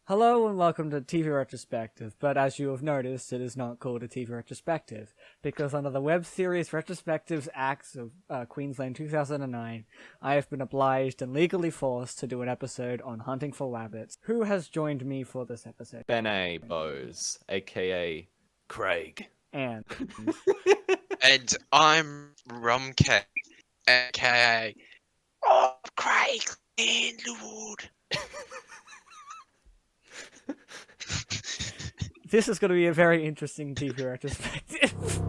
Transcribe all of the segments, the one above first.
Hello and welcome to TV Retrospective, but as you have noticed, it is not called a TV Retrospective, because under the web series Retrospectives Acts of Queensland 2009, I have been obliged and legally forced to do an episode on Hunting for Wabbits. Who has joined me for this episode? Bennae Bose, aka Craig. And And I'm Rumkay, aka Craig Landlord. this is going to be a very interesting TV Retrospective.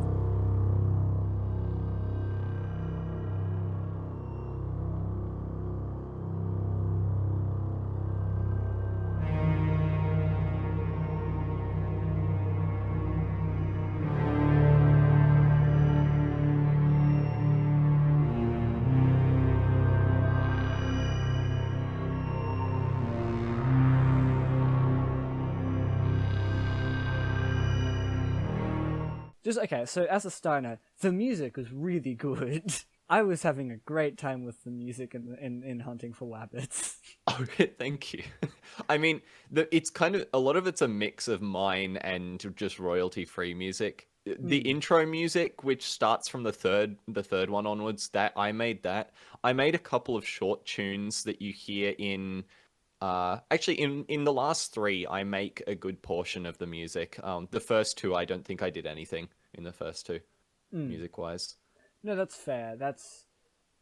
So as a starter, the music was really good. I was having a great time with the music in Hunting for Wabbits. Oh, thank you. I mean, it's kind of a lot of it's a mix of mine and just royalty-free music. The intro music, which starts from the third one onwards, I made. I made a couple of short tunes that you hear in. Actually, in the last three, I make a good portion of the music. The first two, I don't think I did anything in the first two, music-wise. No, that's fair.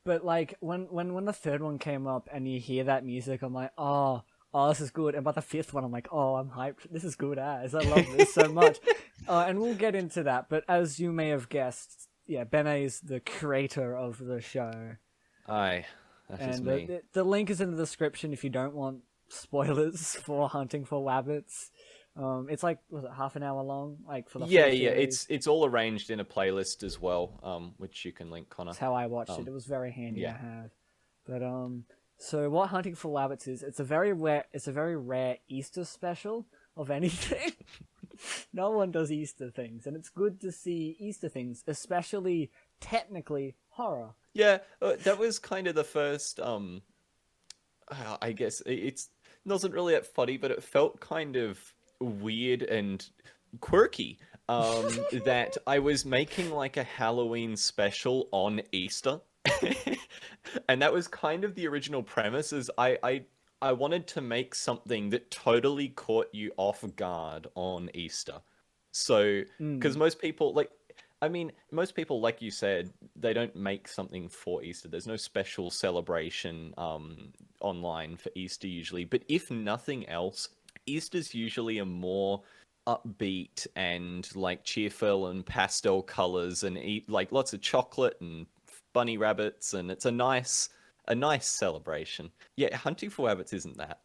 But like when the third one came up and you hear that music, I'm like, oh, this is good. And by the fifth one, I'm like, oh, I'm hyped. This is good as I love this so much. And we'll get into that. But as you may have guessed, yeah, Bennae is the creator of the show. Aye, that is me. The link is in the description if you don't want spoilers for Hunting for Wabbits. It's like, was it half an hour long? Like for the yeah. series? It's all arranged in a playlist as well, which you can link, Connor. That's how I watched it. It was very handy yeah. to have. But so what Hunting for Wabbits is? It's a very rare Easter special of anything. No one does Easter things, and it's good to see Easter things, especially technically horror. Yeah, that was kind of the first. I guess it wasn't really that funny, but it felt kind of weird and quirky that I was making like a Halloween special on Easter. And that was kind of the original premise. Is I wanted to make something that totally caught you off guard on Easter. So because most people most people, like you said, they don't make something for Easter. There's no special celebration online for Easter usually. But if nothing else, Easter's usually a more upbeat and like cheerful and pastel colors and eat like lots of chocolate and bunny rabbits, and it's a nice celebration. Yeah, Hunting for Wabbits isn't that.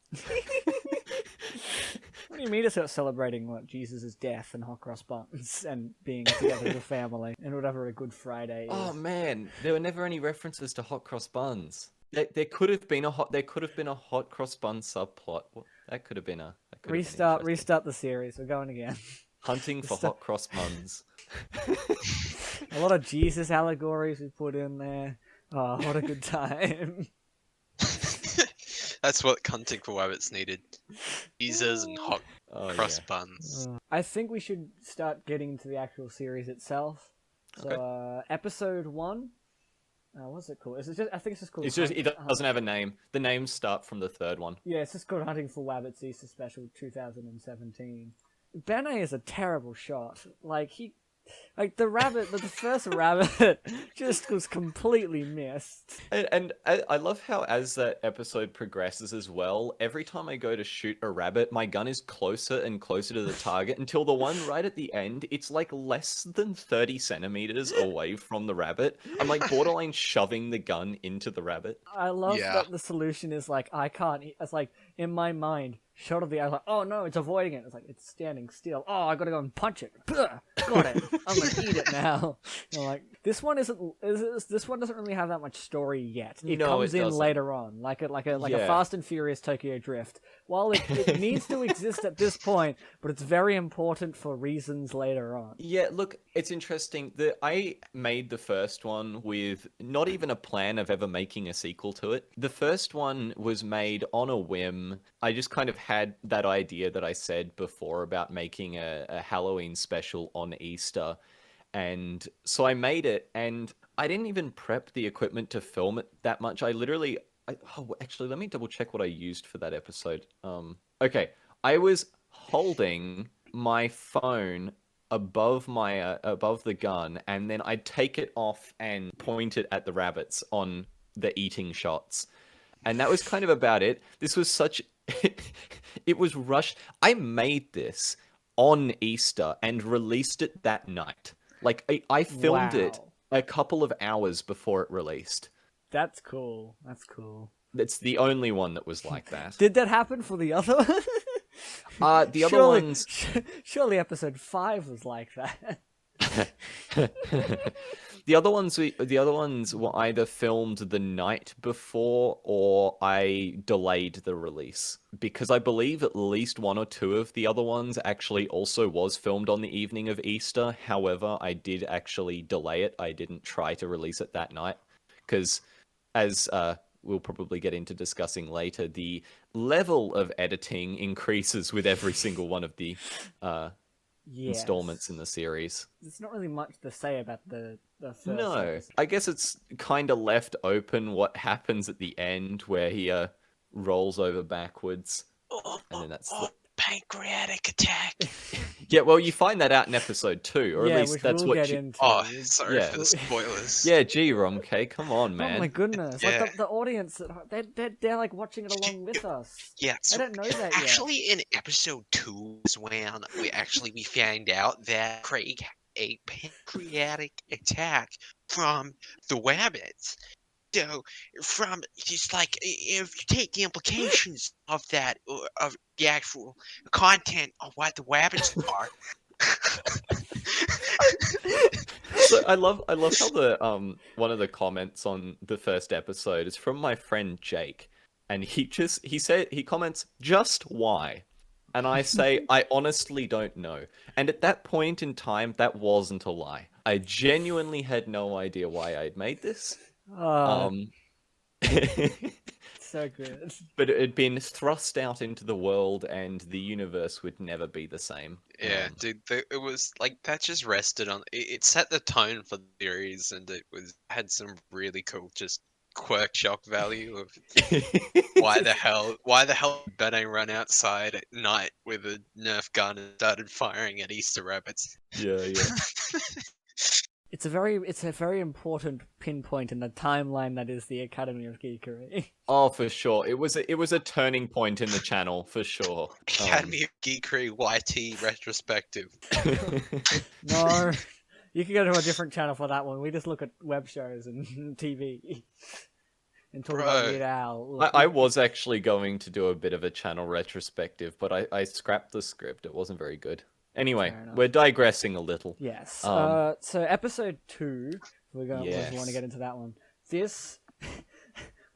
What do you mean it's celebrating what Jesus' death and hot cross buns and being together as a family and whatever a Good Friday is? Oh man, there were never any references to hot cross buns. There could have been a hot cross bun subplot. That could have been a restart the series. We're going again. Hunting for hot cross buns. A lot of Jesus allegories we put in there. Oh, what a good time. That's what Hunting for Wabbits needed. Pizzas and hot cross buns. I think we should start getting into the actual series itself. So, Okay. Episode 1. What's it called? I think it's just called... It doesn't have a name. The names start from the third one. Yeah, it's just called Hunting for Wabbits Easter Special 2017. Bennae is a terrible shot. The first rabbit just was completely missed. And I love how as that episode progresses as well, every time I go to shoot a rabbit, my gun is closer and closer to the target until the one right at the end, it's like less than 30 centimeters away from the rabbit. I'm like borderline shoving the gun into the rabbit. I love that the solution is like, I can't... It's like, in my mind... Shot of the eye, like, oh no, it's avoiding it. It's like, it's standing still. Oh, I gotta go and punch it. Got it. I'm gonna eat it now. You know, like, this one doesn't really have that much story yet. It comes in later on, like a Fast and Furious Tokyo Drift. While it needs to exist at this point, but it's very important for reasons later on. Yeah, look, it's interesting that I made the first one with not even a plan of ever making a sequel to it. The first one was made on a whim I just kind of had that idea that I said before about making a Halloween special on Easter. And so I made it, and I didn't even prep the equipment to film it that much. Oh, actually, let me double check what I used for that episode. Okay, I was holding my phone above the gun, and then I'd take it off and point it at the rabbits on the eating shots. And that was kind of about it. This was such it was rushed. I made this on Easter and released it that night. Like I filmed it Wow. a couple of hours before it released. That's cool. That's cool. It's the only one that was like that. Did that happen for the other one? The other ones... Surely episode 5 was like that. The other ones were either filmed the night before or I delayed the release. Because I believe at least one or two of the other ones actually also was filmed on the evening of Easter. However, I did actually delay it. I didn't try to release it that night. Because as we'll probably get into discussing later, the level of editing increases with every single one of the installments in the series. There's not really much to say about the first No, episode. I guess it's kind of left open what happens at the end where he rolls over backwards. And then that's pancreatic attack. Yeah, well, you find that out in episode 2, or Yeah, at least which that's we'll what get you... into. Oh, sorry Yeah. for the spoilers. Yeah, gee, Rumkay, come on, man. Oh my goodness! Yeah. Like the audience, they're like watching it along with us. Yeah, so I don't know that yet. actually in episode 2 is when we found out that Craig had a pancreatic attack from the Wabbits. So, from just like, if you take the implications of that, of the actual content of what the Wabbits are. So I love how the one of the comments on the first episode is from my friend Jake, and he comments, "Just why?" And I say, "I honestly don't know." And at that point in time, that wasn't a lie. I genuinely had no idea why I'd made this. So good. But it had been thrust out into the world, and the universe would never be the same. Yeah, dude, it was like that. Just rested on it. Set the tone for the series, and it had some really cool, just quirk shock value of why the hell did Bennae run outside at night with a Nerf gun and started firing at Easter rabbits. Yeah. It's a very important pinpoint in the timeline that is the Academy of Geekery. Oh, for sure. It was a turning point in the channel, for sure. Academy of Geekery YT retrospective. No, you can go to a different channel for that one. We just look at web shows and TV and talk about Weird Al. I was actually going to do a bit of a channel retrospective, but I scrapped the script. It wasn't very good. Anyway, we're digressing a little. Yes. So episode 2, we want to get into that one. This,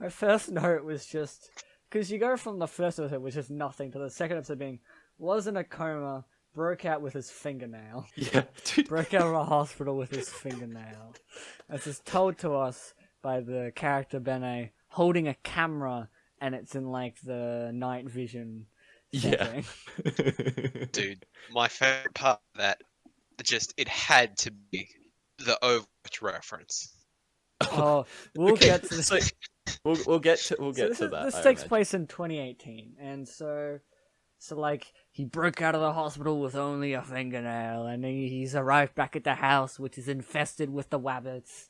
my first note was just because you go from the first episode, which is nothing, to the second episode being was in a coma, broke out with his fingernail. Yeah, dude. Broke out of a hospital with his fingernail. This is told to us by the character Bennae holding a camera, and it's in like the night vision. Yeah. Dude, my favorite part of that, it had to be the Overwatch reference. Oh, we'll get to this. So, we'll get to that. This takes place in 2018, and so like he broke out of the hospital with only a fingernail, and he's arrived back at the house, which is infested with the Wrabbits,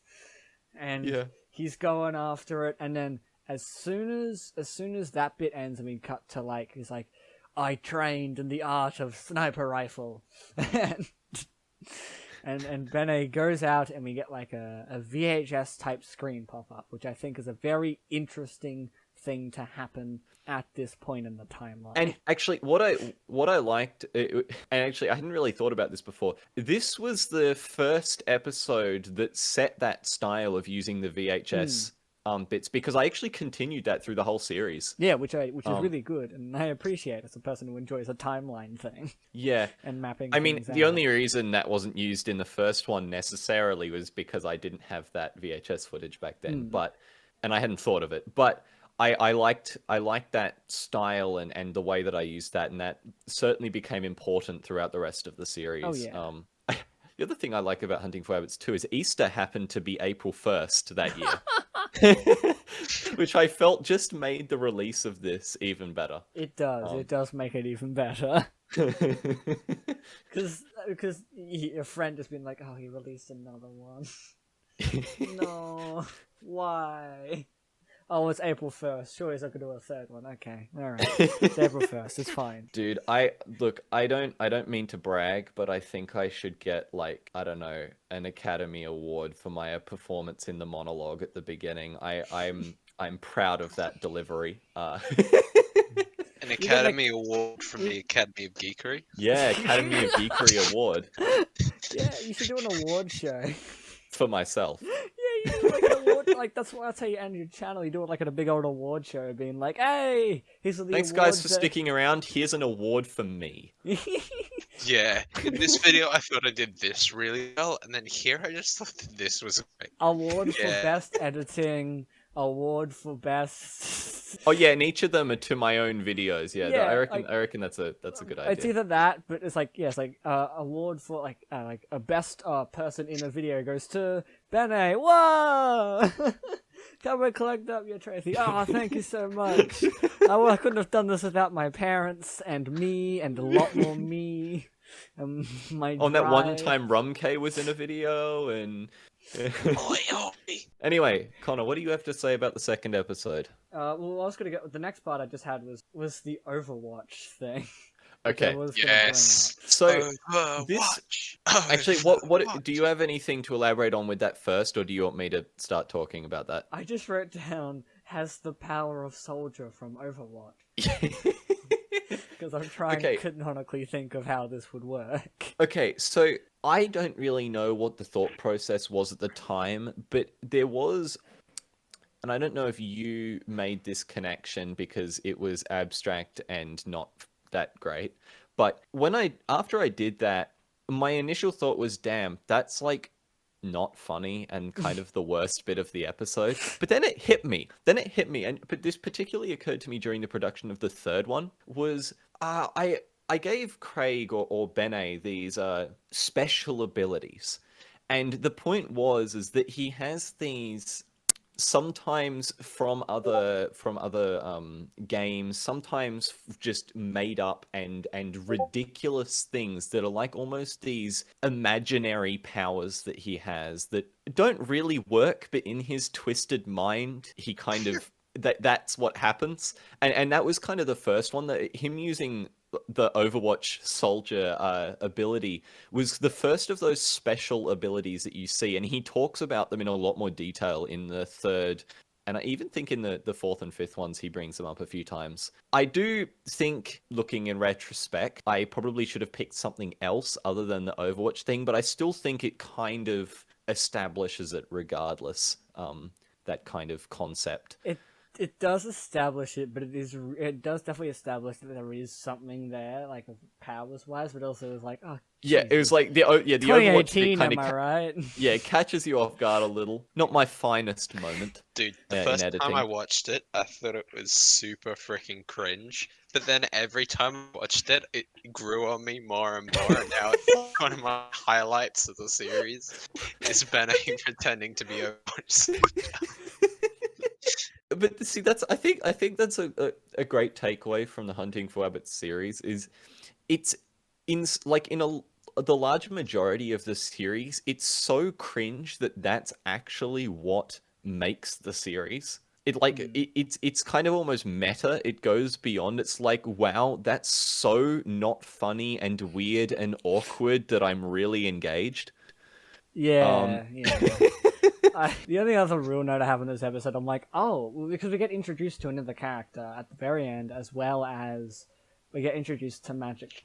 and he's going after it, and then as soon as that bit ends, and we cut to like he's like, I trained in the art of sniper rifle. and Bennae goes out, and we get like a VHS type screen pop up, which I think is a very interesting thing to happen at this point in the timeline. And actually, what I liked, and actually I hadn't really thought about this before. This was the first episode that set that style of using the VHS bits, because I actually continued that through the whole series. Yeah, which is really good, and I appreciate as a person who enjoys a timeline thing. Yeah. And mapping. I mean, things the out. only reason that wasn't used in the first one necessarily was because I didn't have that VHS footage back then, and I hadn't thought of it. But I liked that style and the way that I used that, and that certainly became important throughout the rest of the series. Oh, yeah. The other thing I like about Hunting for Wabbits too is Easter happened to be April 1st that year, which I felt just made the release of this even better. It does. Um, It does make it even better. Because your friend has been like, oh, he released another one. No, why? Oh, it's April 1st. Sure, he's not gonna do a third one. Okay, all right. It's April 1st. It's fine. Dude, I don't mean to brag, but I think I should get, like, I don't know, an Academy Award for my performance in the monologue at the beginning. I'm proud of that delivery. An Academy Award from the Academy of Geekery. Yeah, Academy of Geekery Award Yeah, you should do an award show. for myself. Yeah, you do like an award. Like that's how you end your channel. You do it like at a big old award show, being like, "Hey, here's the Thanks, guys, for sticking around. Here's an award for me. Yeah, in this video I thought I did this really well, and then here I just thought that this was great. Award for Yeah. best editing. Award for best. Oh yeah, and each of them are to my own videos. Yeah, Yeah, I reckon that's a good idea. It's either that, but it's like award for like a best person in a video goes to Bennae. Whoa! Come and collect up your trophy. Oh, thank you so much. I couldn't have done this without my parents and me and a lot more me. My On that one drive. time, Rumkay was in a video, and Oi, oi. anyway, Connor, what do you have to say about the second episode? Well, I was gonna get the next part I just had was the Overwatch thing. which I Okay, was gonna bring Yes. so this Overwatch. actually, what Overwatch. do you have anything to elaborate on with that first, or do you want me to start talking about that? I just wrote down has the power of soldier from Overwatch because I'm trying Okay. to canonically think of how this would work. Okay, so I don't really know what the thought process was at the time, but there was, and I don't know if you made this connection because it was abstract and not that great, but after I did that, my initial thought was, damn, that's like not funny and kind of the worst bit of the episode. But then it hit me. But this particularly occurred to me during the production of the third one, was I gave Craig or Bennae these special abilities. And the point is that he has these sometimes from other games, sometimes just made up and ridiculous things that are like almost these imaginary powers that he has that don't really work, but in his twisted mind he kind of that's what happens. And that was kind of the first one, that him using the Overwatch soldier ability was the first of those special abilities that you see, and he talks about them in a lot more detail in the third, and I even think in the fourth and fifth ones he brings them up a few times. I do think, looking in retrospect, I probably should have picked something else other than the Overwatch thing, but I still think it kind of establishes it regardless, that kind of concept. It does establish it, but it does definitely establish that there is something there, like powers wise, but also is like, oh, Yeah, it was like the Overwatch bit 2018, kind am of I right? yeah, it catches you off guard a little. Not my finest moment. Dude, the in first time editing. I watched it, I thought it was super freaking cringe. But then every time I watched it, it grew on me more and more. And now it's like one of my highlights of the series is Bennae pretending to be Overwatch. But see, I think that's a great takeaway from the Hunting for Wabbits series, is it's in the large majority of the series, it's so cringe that that's actually what makes the series. It's kind of almost meta. It goes beyond. It's like, wow, that's so not funny and weird and awkward that I'm really engaged. Yeah, yeah. The only other real note I have on this episode, I'm like, oh, because we get introduced to another character at the very end, as well as we get introduced to magic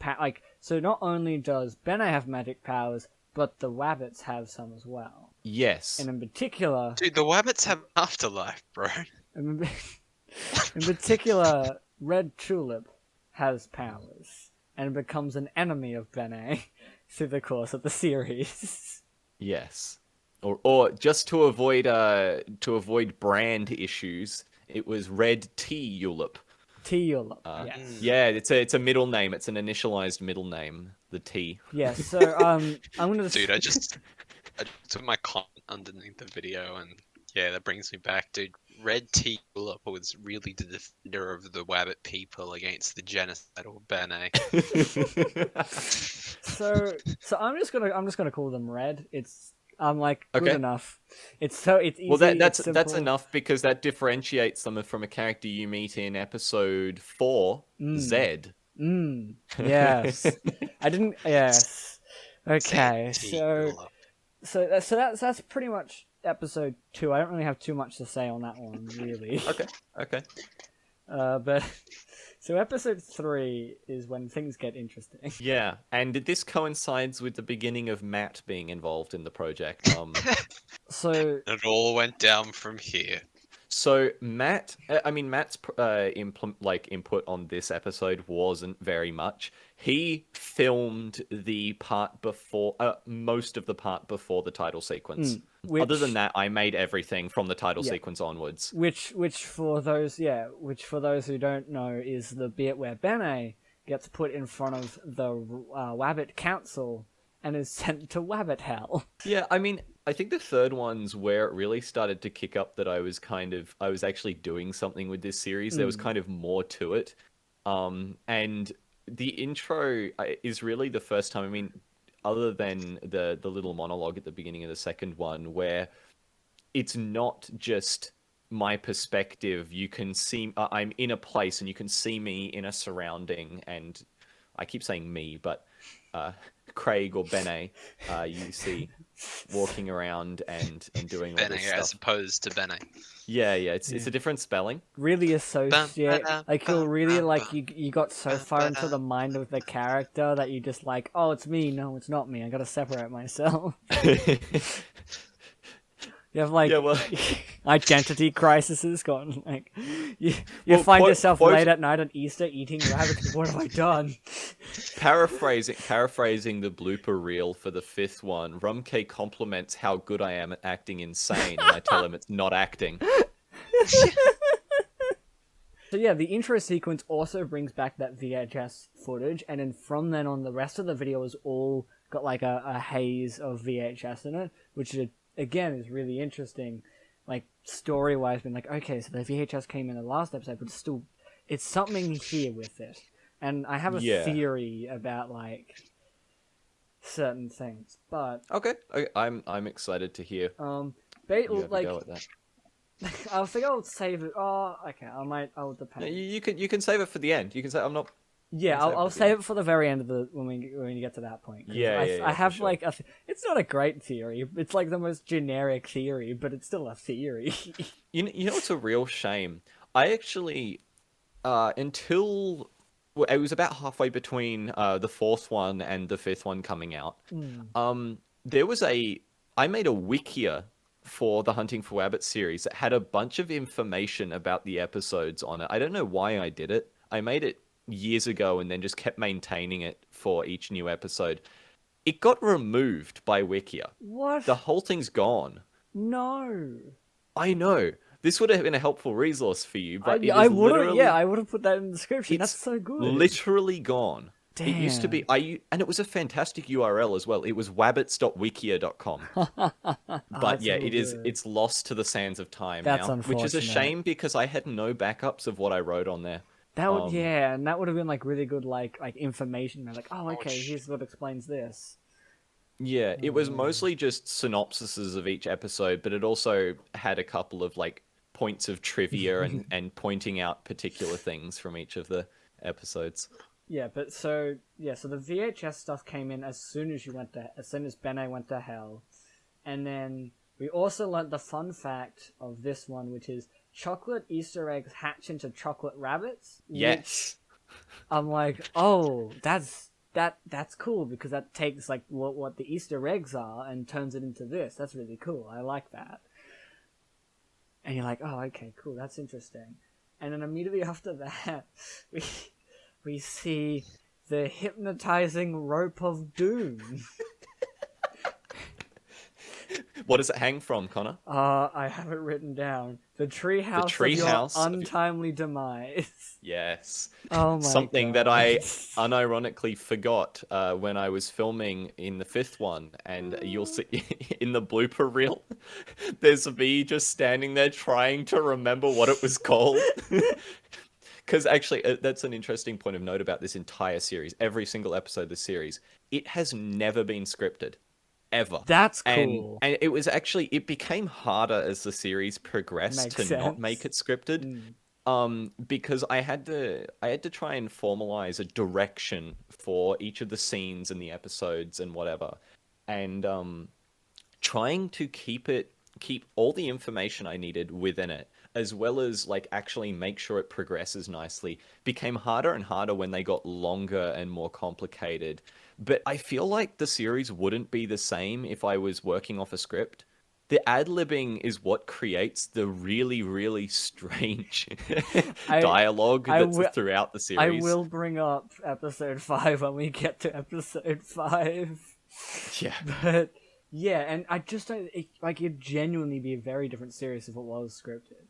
so not only does Bennae have magic powers, but the Wrabbits have some as well. Yes. And in particular, Dude, the Wabbits have afterlife, bro. in particular, Red Tulip has powers and becomes an enemy of Bennae through the course of the series. Yes. Or just to avoid brand issues, It was Red Tea Julep. Teal. Uh, Yes. Yeah, it's a middle name. It's an initialized middle name. The T. Yes. So I'm gonna. Dude, I took my comment underneath the video, and yeah, that brings me back, dude. Red Tea Tulip was really the defender of the Wabbit people against the genocidal Bennae. So I'm just gonna call them Red. I'm like good Okay. enough. It's easy. Well, it's that's simple. enough because that differentiates them from a character you meet in episode 4, Zed. Yes. I didn't. Yes. Okay. Tea So Tulip. that's pretty much episode 2. I don't really have too much to say on that one, really. Okay. But so episode 3 is when things get interesting. Yeah, and this coincides with the beginning of Matt being involved in the project. So It all went down from here. So Matt's input on this episode wasn't very much. He filmed the part before, most of the part before the title sequence. Other than that, I made everything from the title sequence onwards. Which for those who don't know is the bit where Bennae gets put in front of the Wabbit Council and is sent to Wabbit Hell. Yeah, I mean, I think the third one's where it really started to kick up that I was actually doing something with this series. There was kind of more to it. And the intro is really the first time, I mean, other than the little monologue at the beginning of the second one, where it's not just my perspective. You can see I'm in a place and you can see me in a surrounding, and I keep saying me, but Craig or Bennae, you see walking around and doing all this Bennae stuff. as opposed to Bennae. Yeah, it's a different spelling. Really associate, like you're really like you got so far into the mind of the character that you just like, oh, it's me. No, it's not me. I gotta separate myself. You have like identity crises going like you find yourself late at night on Easter eating rabbits. What have I done? Paraphrasing the blooper reel for the 5th one, Rumkay compliments how good I am at acting insane, and I tell him it's not acting. So yeah, the intro sequence also brings back that VHS footage, and then from then on, the rest of the video has all got like a haze of VHS in it, which is, again, is really interesting, like story-wise. Been like, okay, so the VHS came in the last episode, but it's something here with it, and I have a theory about like certain things, but okay, I'm excited to hear. But You have like, a go at that. I think I'll save it. Oh, okay, I'll depend. No, you can save it for the end. You can say I'm not. Yeah, I'll save it for the very end of the when we get to that point. I have for like it's not a great theory. It's like the most generic theory, but it's still a theory. You know what's a real shame? I actually until it was about halfway between the 4th one and the 5th one coming out. There was I made a wikia for the Hunting for Wabbits series that had a bunch of information about the episodes on it. I don't know why I did it. I made it years ago and then just kept maintaining it for each new episode. It got removed by Wikia. What? The whole thing's gone. No. I know. This would have been a helpful resource for you, but I would have put that in the description. That's so good. Literally gone. Damn. It used to be and it was a fantastic URL as well. It was wabbits.wikia.com. But yeah, it's lost to the sands of time That's now, which is a unfortunate. shame because I had no backups of what I wrote on there. That would and that would have been like really good like information. Like, oh, okay, here's what explains this. Yeah, it was mostly just synopsises of each episode, but it also had a couple of like points of trivia and pointing out particular things from each of the episodes. Yeah, but so the VHS stuff came in as soon as Bennae went to hell, and then we also learnt the fun fact of this one, which is chocolate Easter eggs hatch into chocolate rabbits. Yes, I'm like, oh, that's cool because that takes like what the Easter eggs are and turns it into this. That's really cool. I like that. And you're like, oh, okay, cool. That's interesting. And then immediately after that, we see the hypnotizing rope of doom. What does it hang from, Connor? I have it written down. The treehouse of your treehouse of your- untimely demise. Yes. Oh my Something that God. I unironically forgot when I was filming in the fifth one, and you'll see in the blooper reel, there's me just standing there trying to remember what it was called. Because actually, that's an interesting point of note about this entire series. Every single episode of the series, it has never been scripted, ever. That's And cool. and it was actually, it became harder as the series progressed Makes to not sense. make it scripted. Because I had to try and formalize a direction for each of the scenes and the episodes and whatever, and trying to keep all the information I needed within it, as well as like actually make sure it progresses nicely, became harder and harder when they got longer and more complicated. But I feel like the series wouldn't be the same if I was working off a script. The ad-libbing is what creates the really, really strange I dialogue I that's wi- throughout the I series. will bring up episode 5 when we get to episode 5. Yeah. But yeah, and I just don't like it'd genuinely be a very different series if it was scripted.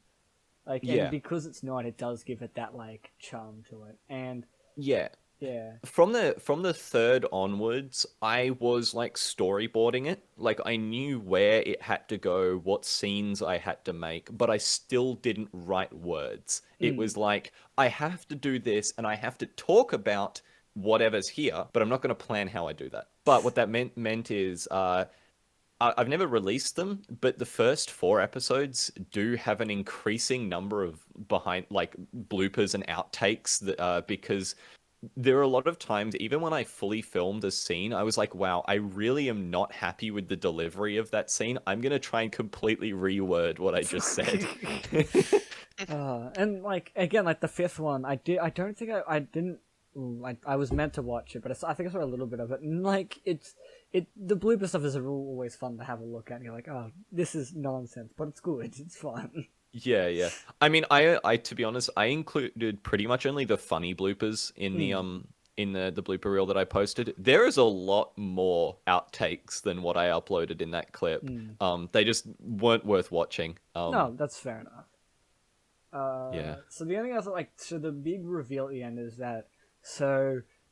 Like, Yeah. and because it's not, it does give it that like charm to it. And Yeah. yeah, From the third onwards, I was like storyboarding it. Like I knew where it had to go, what scenes I had to make, but I still didn't write words. It was like I have to do this and I have to talk about whatever's here, but I'm not going to plan how I do that. But what that meant is I've never released them, but the first 4 episodes do have an increasing number of behind like bloopers and outtakes that, because there are a lot of times, even when I fully filmed a scene, I was like, wow, I really am not happy with the delivery of that scene. I'm going to try and completely reword what I just said. and like again, like the 5th one, I don't think I didn't. Like I was meant to watch it, but I think I saw a little bit of it, and like the blooper stuff is always fun to have a look at. And you're like, oh, this is nonsense, but it's good. It's fun. Yeah, yeah. I mean, I to be honest, I included pretty much only the funny bloopers in the blooper reel that I posted. There is a lot more outtakes than what I uploaded in that clip. They just weren't worth watching. No, that's fair enough. Yeah. So the only other so the big reveal at the end is that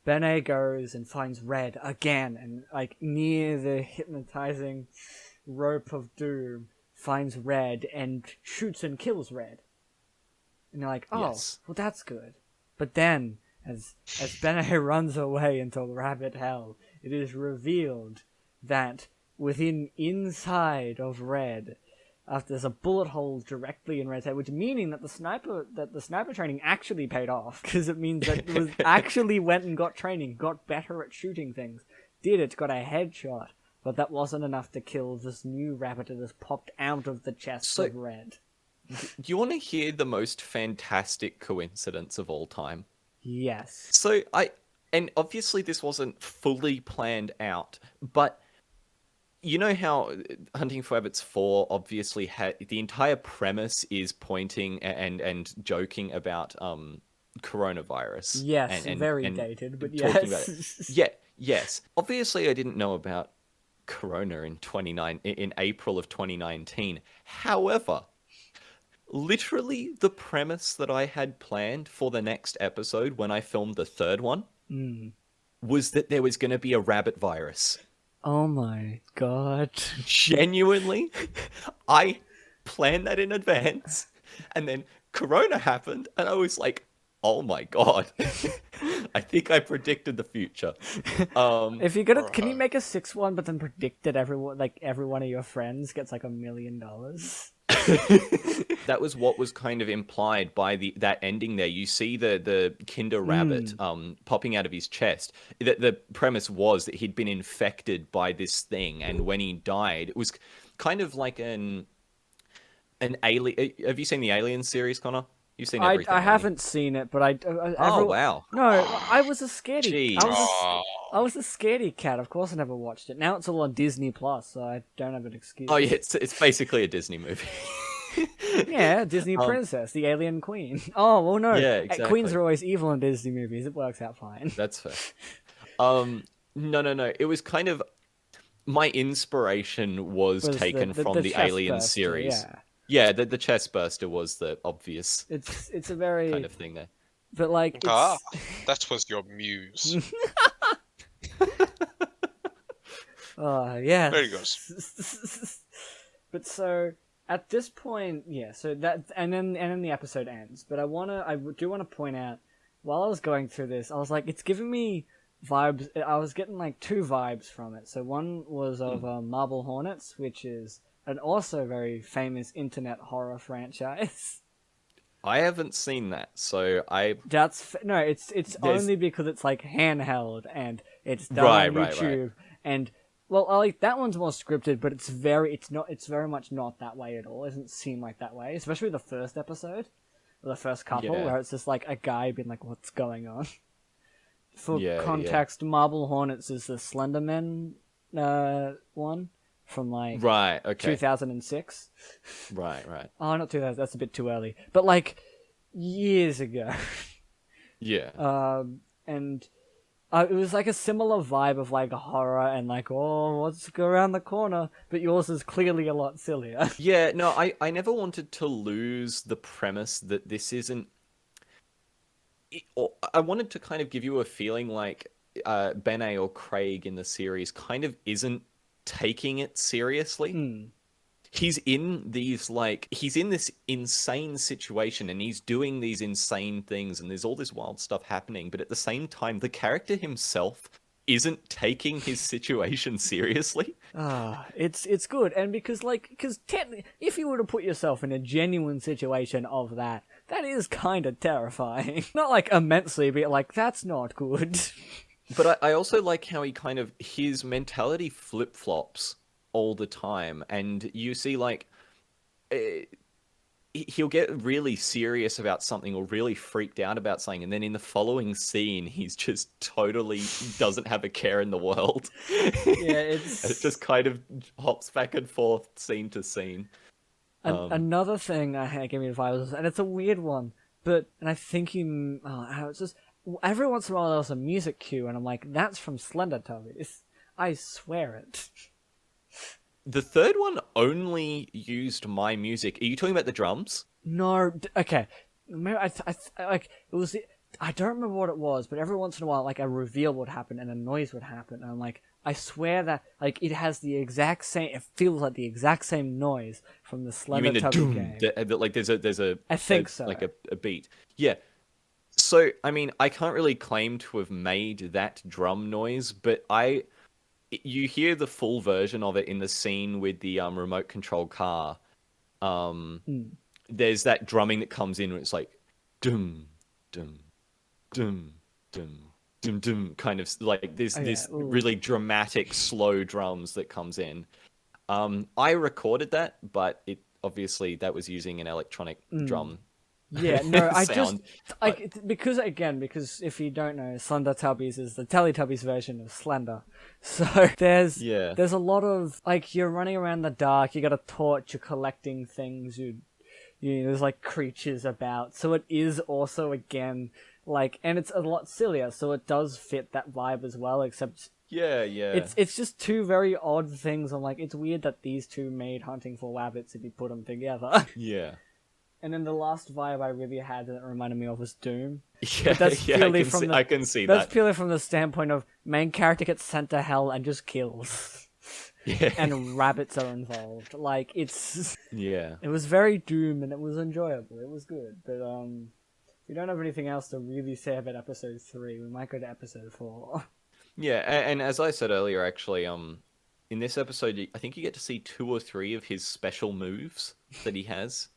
Bennae goes and finds Red again, and like near the hypnotizing rope of doom, finds Red and shoots and kills Red. And you're like, oh, Yes. well that's good. But then, as Bennae runs away into rabbit hell, it is revealed that inside of Red, there's a bullet hole directly in Red's head, which meaning that the sniper training actually paid off, because it means that it was actually went and got training, got better at shooting things, got a headshot, but that wasn't enough to kill this new rabbit that has popped out of the chest of Red. Do you want to hear the most fantastic coincidence of all time? Yes. So and obviously this wasn't fully planned out, but you know how Hunting for Wabbits 4 obviously had the entire premise is pointing and joking about coronavirus. Yes, and very dated, but talking yes. about it. Yeah, yes. Obviously I didn't know about corona in April of 2019. However, literally the premise that I had planned for the next episode when I filmed the third one was that there was going to be a rabbit virus. Oh my god. Genuinely, I planned that in advance, and then Corona happened, and I was like, "Oh my god, I think I predicted the future." If you're gonna, can you make a 6th one, but then predict that every one of your friends gets like $1 million? That was what was kind of implied by that ending there. You see the Kinder Rabbit popping out of his chest. The premise was that he'd been infected by this thing, and when he died, it was kind of like an alien. Have you seen the Alien series, Connor? You've seen everything. I haven't seen it, but Oh wow! No, I was a scaredy. Jeez. I was a scaredy cat. Of course, I never watched it. Now it's all on Disney Plus, so I don't have an excuse. Oh yeah, it's basically a Disney movie. Yeah, Disney princess, the alien queen. Oh well, no. Yeah, exactly. Queens are always evil in Disney movies. It works out fine. That's fair. No. It was kind of my inspiration was Was taken from the chest Alien burster, series. yeah. Yeah, the chest burster was the obvious It's a kind very, of thing there. but like Ah, it's that was your muse. oh yes. There he goes. But so at this point, yeah. So that and then the episode ends. But I do wanna point out while I was going through this, I was like, it's giving me vibes. I was getting like two vibes from it. So one was of Marble Hornets, which is an also very famous internet horror franchise. I haven't seen that, so I No, it's There's- only because it's like handheld and it's done Right, on right, YouTube and well, I like that one's more scripted, but it's very much not that way at all. It doesn't seem like that way, especially the first episode, or the first couple, Yeah. where it's just like a guy being like, "What's going on?" For Yeah, context, Marble Hornets is the Slenderman one from like right, okay, 2006. right, Oh, not 2000. That's a bit too early, but like years ago. yeah, And it was like a similar vibe of like a horror and like, oh, let's go around the corner. But yours is clearly a lot sillier. yeah. No, I never wanted to lose the premise that this isn't. I wanted to kind of give you a feeling like Bennae or Craig in the series kind of isn't taking it seriously. He's in this insane situation and he's doing these insane things and there's all this wild stuff happening, but at the same time the character himself isn't taking his situation seriously. It's good, and because technically, if you were to put yourself in a genuine situation of that is kind of terrifying. Not like immensely, but like that's not good. But I also like how his mentality flip-flops all the time, and you see like he'll get really serious about something or really freaked out about something, and then in the following scene he's just totally doesn't have a care in the world. Yeah, And it just kind of hops back and forth scene to scene. Another thing I had gave me advice, and it's a weird one, but and I think it's just every once in a while there's a music cue, and I'm like, that's from Slender Tubbies. I swear it. The third one only used my music. Are you talking about the drums? No, okay. Maybe like it was. I don't remember what it was, but every once in a while, like a reveal would happen and a noise would happen, and I'm like, I swear that like it has the exact same. It feels like the exact same noise from the You Slender mean the Tubby doom? game. Like there's a I think so. like a beat. Yeah. So I mean, I can't really claim to have made that drum noise, but you hear the full version of it in the scene with the remote control car. There's that drumming that comes in where it's like dum dum dum dum dum dum, kind of like this really dramatic slow drums that comes in. I recorded that, but it obviously that was using an electronic drum. Yeah, no, I sound, just because if you don't know, Slender Tubbies is the Teletubbies version of Slender. So there's a lot of like you're running around the dark, you got a torch, you're collecting things, there's like creatures about. So it is also again like, and it's a lot sillier, so it does fit that vibe as well. Except yeah. It's just two very odd things. I'm like, it's weird that these two made Hunting for Wabbits if you put them together. Yeah. And then the last vibe I really had that reminded me of was Doom. Yeah, That's purely I can see that's that. purely from the standpoint of main character gets sent to hell and just kills. Yeah. And rabbits are involved. Like it was very Doom and it was enjoyable. It was good. But we don't have anything else to really say about episode 3. We might go to episode 4. Yeah, and as I said earlier, actually, in this episode, I think you get to see 2 or 3 of his special moves that he has.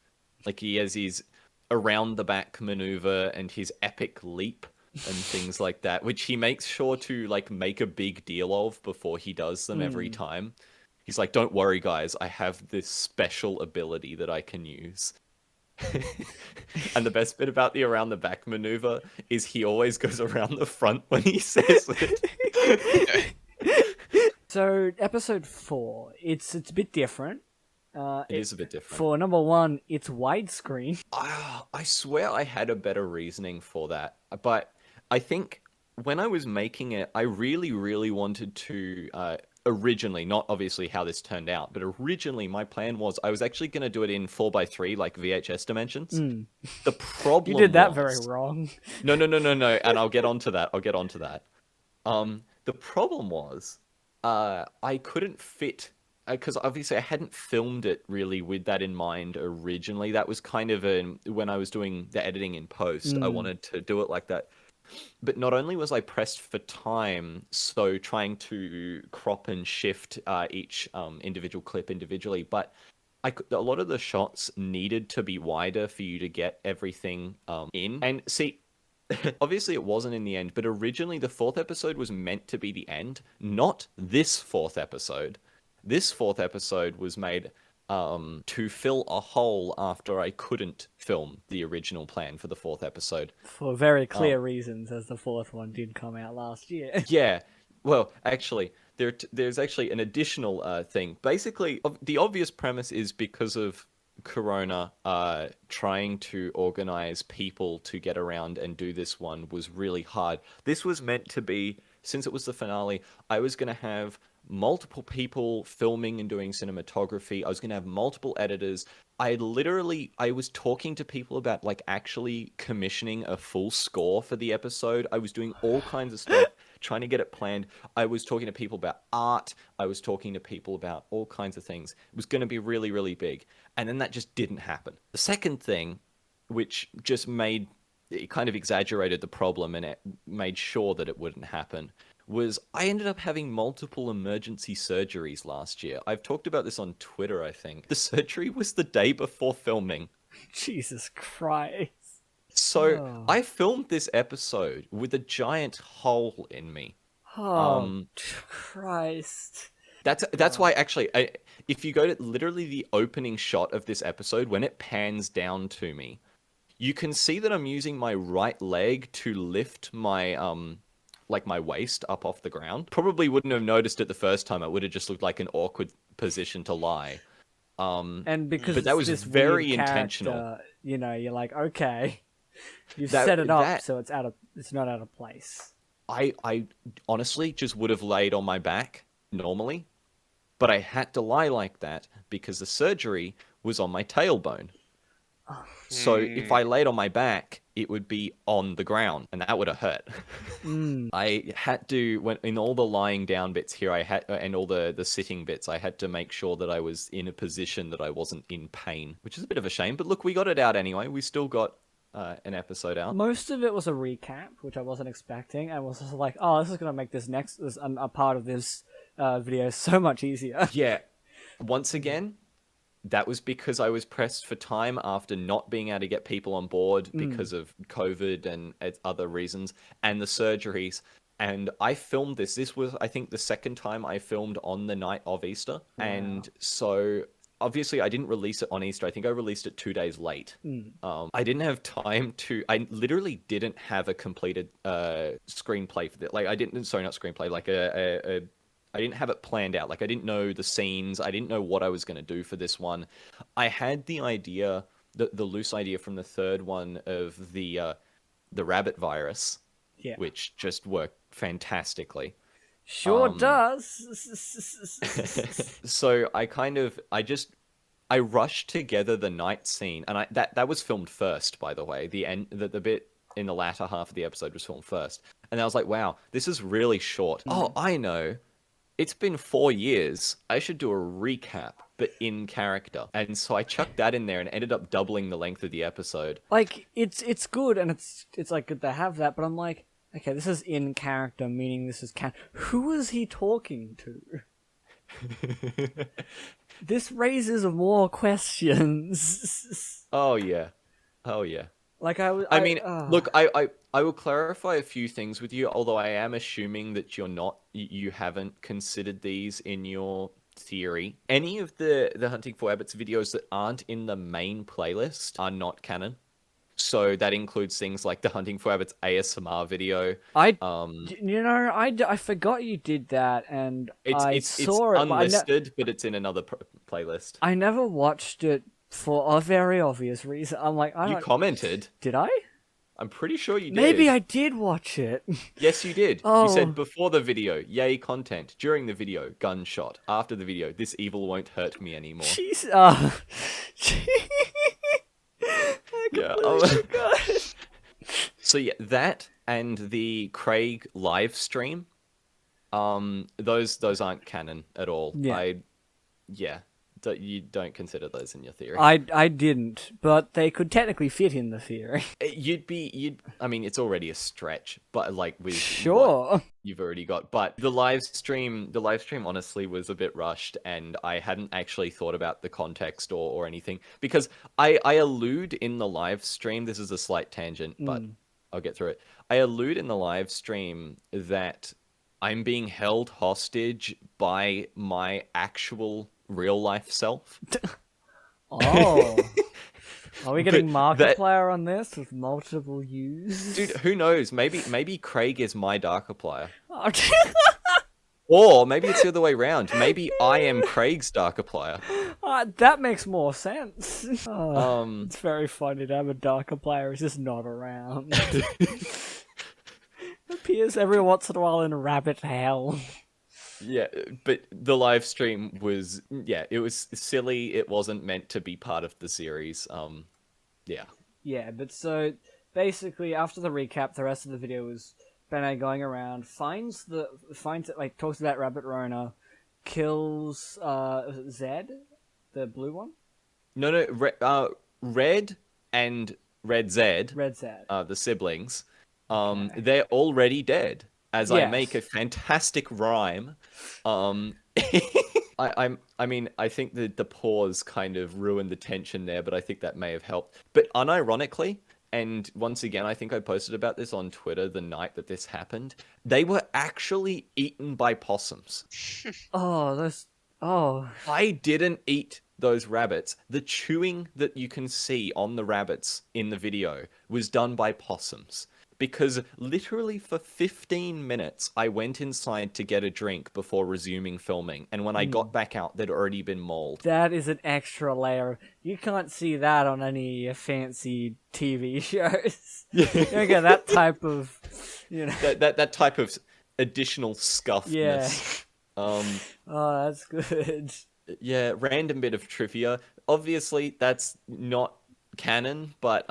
Like he has his around the back maneuver and his epic leap and things like that, which he makes sure to like make a big deal of before he does them every time. He's like, "Don't worry, guys, I have this special ability that I can use." And the best bit about the around the back maneuver is he always goes around the front when he says it. So episode 4, it's a bit different. It is a bit different. For number 1, it's widescreen. I swear I had a better reasoning for that, but I think when I was making it, I really, really wanted to originally, not obviously how this turned out, but originally my plan was I was actually going to do it in 4:3, like VHS dimensions. Mm. The problem You did that was... very wrong. No, and I'll get onto that. The problem was, I couldn't fit, because obviously I hadn't filmed it really with that in mind originally. That was kind of when I was doing the editing in post, I wanted to do it like that. But not only was I pressed for time, so trying to crop and shift each individual clip individually, but a lot of the shots needed to be wider for you to get everything in. And see, obviously it wasn't in the end, but originally the fourth episode was meant to be the end, not this fourth episode. This fourth episode was made to fill a hole after I couldn't film the original plan for the fourth episode. For very clear reasons, as the fourth one did come out last year. Yeah. Well, actually, there's actually an additional thing. Basically, the obvious premise is because of Corona, trying to organize people to get around and do this one was really hard. This was meant to be, since it was the finale, I was going to have multiple people filming and doing cinematography. I was going to have multiple editors. I was talking to people about like actually commissioning a full score for the episode. I was doing all kinds of stuff, trying to get it planned. I was talking to people about art. I was talking to people about all kinds of things. It was going to be really, really big. And then that just didn't happen. The second thing, which just it kind of exaggerated the problem and it made sure that it wouldn't happen, was I ended up having multiple emergency surgeries last year. I've talked about this on Twitter, I think. The surgery was the day before filming. Jesus Christ. So I filmed this episode with a giant hole in me. Oh, Christ. That's why, actually, if you go to literally the opening shot of this episode, when it pans down to me, you can see that I'm using my right leg to lift my my waist up off the ground. Probably wouldn't have noticed it the first time. It would have just looked like an awkward position to lie. And because but that was this very weird intentional. Character, you're like, okay, you've set it up so it's not out of place. I honestly just would have laid on my back normally, but I had to lie like that because the surgery was on my tailbone. So if I laid on my back, it would be on the ground, and that would have hurt. I had to, in all the lying down bits here, and all the sitting bits, I had to make sure that I was in a position that I wasn't in pain, which is a bit of a shame. But look, we got it out anyway. We still got an episode out. Most of it was a recap, which I wasn't expecting, and was just like, oh, this is going to make a part of this video so much easier. Yeah. Once again, that was because I was pressed for time after not being able to get people on board because of COVID and other reasons, and the surgeries. And I filmed this. This was, I think, the second time I filmed on the night of Easter. Wow. And so, obviously, I didn't release it on Easter. I think I released it 2 days late. I didn't have time to... I literally didn't have a completed screenplay for that. Like, sorry, not screenplay. Like, I didn't have it planned out. Like, I didn't know the scenes. I didn't know what I was going to do for this one. I had the idea, the loose idea from the third one of the rabbit virus, which just worked fantastically. Sure does. So I rushed together the night scene, and that was filmed first, by the way. The bit in the latter half of the episode was filmed first, and I was like, wow, this is really short. Oh, I know. It's been 4 years. I should do a recap, but in character. And so I chucked that in there and ended up doubling the length of the episode. Like, it's good, and it's like good to have that, but I'm like, okay, this is in character, meaning this is who is he talking to? This raises more questions. Oh yeah. Like look, I will clarify a few things with you, although I am assuming that you haven't considered these in your theory. Any of the Hunting For Wabbits videos that aren't in the main playlist are not canon. So that includes things like the Hunting For Wabbits ASMR video. I forgot you did that, and I saw it unlisted, but it's in another playlist. I never watched it for a very obvious reason. I'm like, You commented. Did I? I'm pretty sure you did. Maybe I did watch it. Yes, you did. Oh. You said before the video, yay content. During the video, gunshot. After the video, this evil won't hurt me anymore. Jeez. I Yeah, completely forgot. So yeah, that and the Craig live stream, those aren't canon at all. Yeah. You don't consider those in your theory. I didn't, but they could technically fit in the theory. I mean, it's already a stretch, but like with Sure. what you've already got. But the live stream honestly was a bit rushed, and I hadn't actually thought about the context or anything, because I allude in the live stream. This is a slight tangent, but I'll get through it. I allude in the live stream that I'm being held hostage by my actual real life self. Oh. Are we getting But Markiplier on this with multiple U's? Dude, who knows? Maybe Craig is my Darkiplier. Oh, Or maybe it's the other way around. Maybe I am Craig's Darkiplier. that makes more sense. Oh, Um, it's very funny to have a Darkiplier who's just not around. Appears every once in a while in rabbit hell. yeah, but the live stream was, it was silly. It wasn't meant to be part of the series. Yeah. Yeah, but so basically after the recap, the rest of the video was Bennae going around, finds it, like talks about Rabbit Rona, kills Zed, the blue one. No, Red and Red Zed, Red Zed. the siblings, Okay. they're already dead. As I Yes. make a fantastic rhyme, I mean, I think the pause kind of ruined the tension there, but I think that may have helped. But unironically, and once again, I think I posted about this on Twitter the night that this happened, they were actually eaten by possums. Oh, those. Oh. I didn't eat those rabbits. The chewing that you can see on the rabbits in the video was done by possums. Because literally for 15 minutes, I went inside to get a drink before resuming filming. And when I got back out, there'd already been mauled. That is an extra layer. You can't see that on any fancy TV shows. You don't get that type of, That type of additional scuffness. Yeah. Oh, that's good. Yeah, random bit of trivia. Obviously, that's not canon, but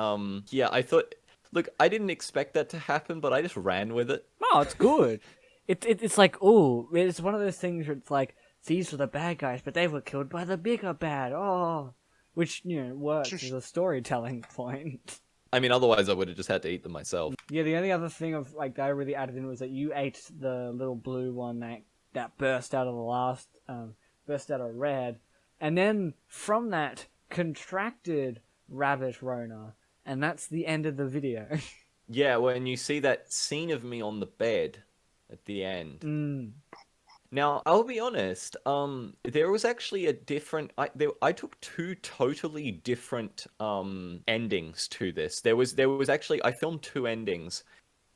yeah, I thought... Look, I didn't expect that to happen, but I just ran with it. No, it's good. It's like, ooh, it's one of those things where it's like, these were the bad guys, but they were killed by the bigger bad. Oh, which, works as a storytelling point. I mean, otherwise I would have just had to eat them myself. Yeah, the only other thing that I really added in was that you ate the little blue one that burst out of burst out of red, and then from that contracted Rabbit Rona. And that's the end of the video. Yeah, when you see that scene of me on the bed at the end. Now, I'll be honest, there was actually a different... I took two totally different endings to this. There was actually... I filmed two endings,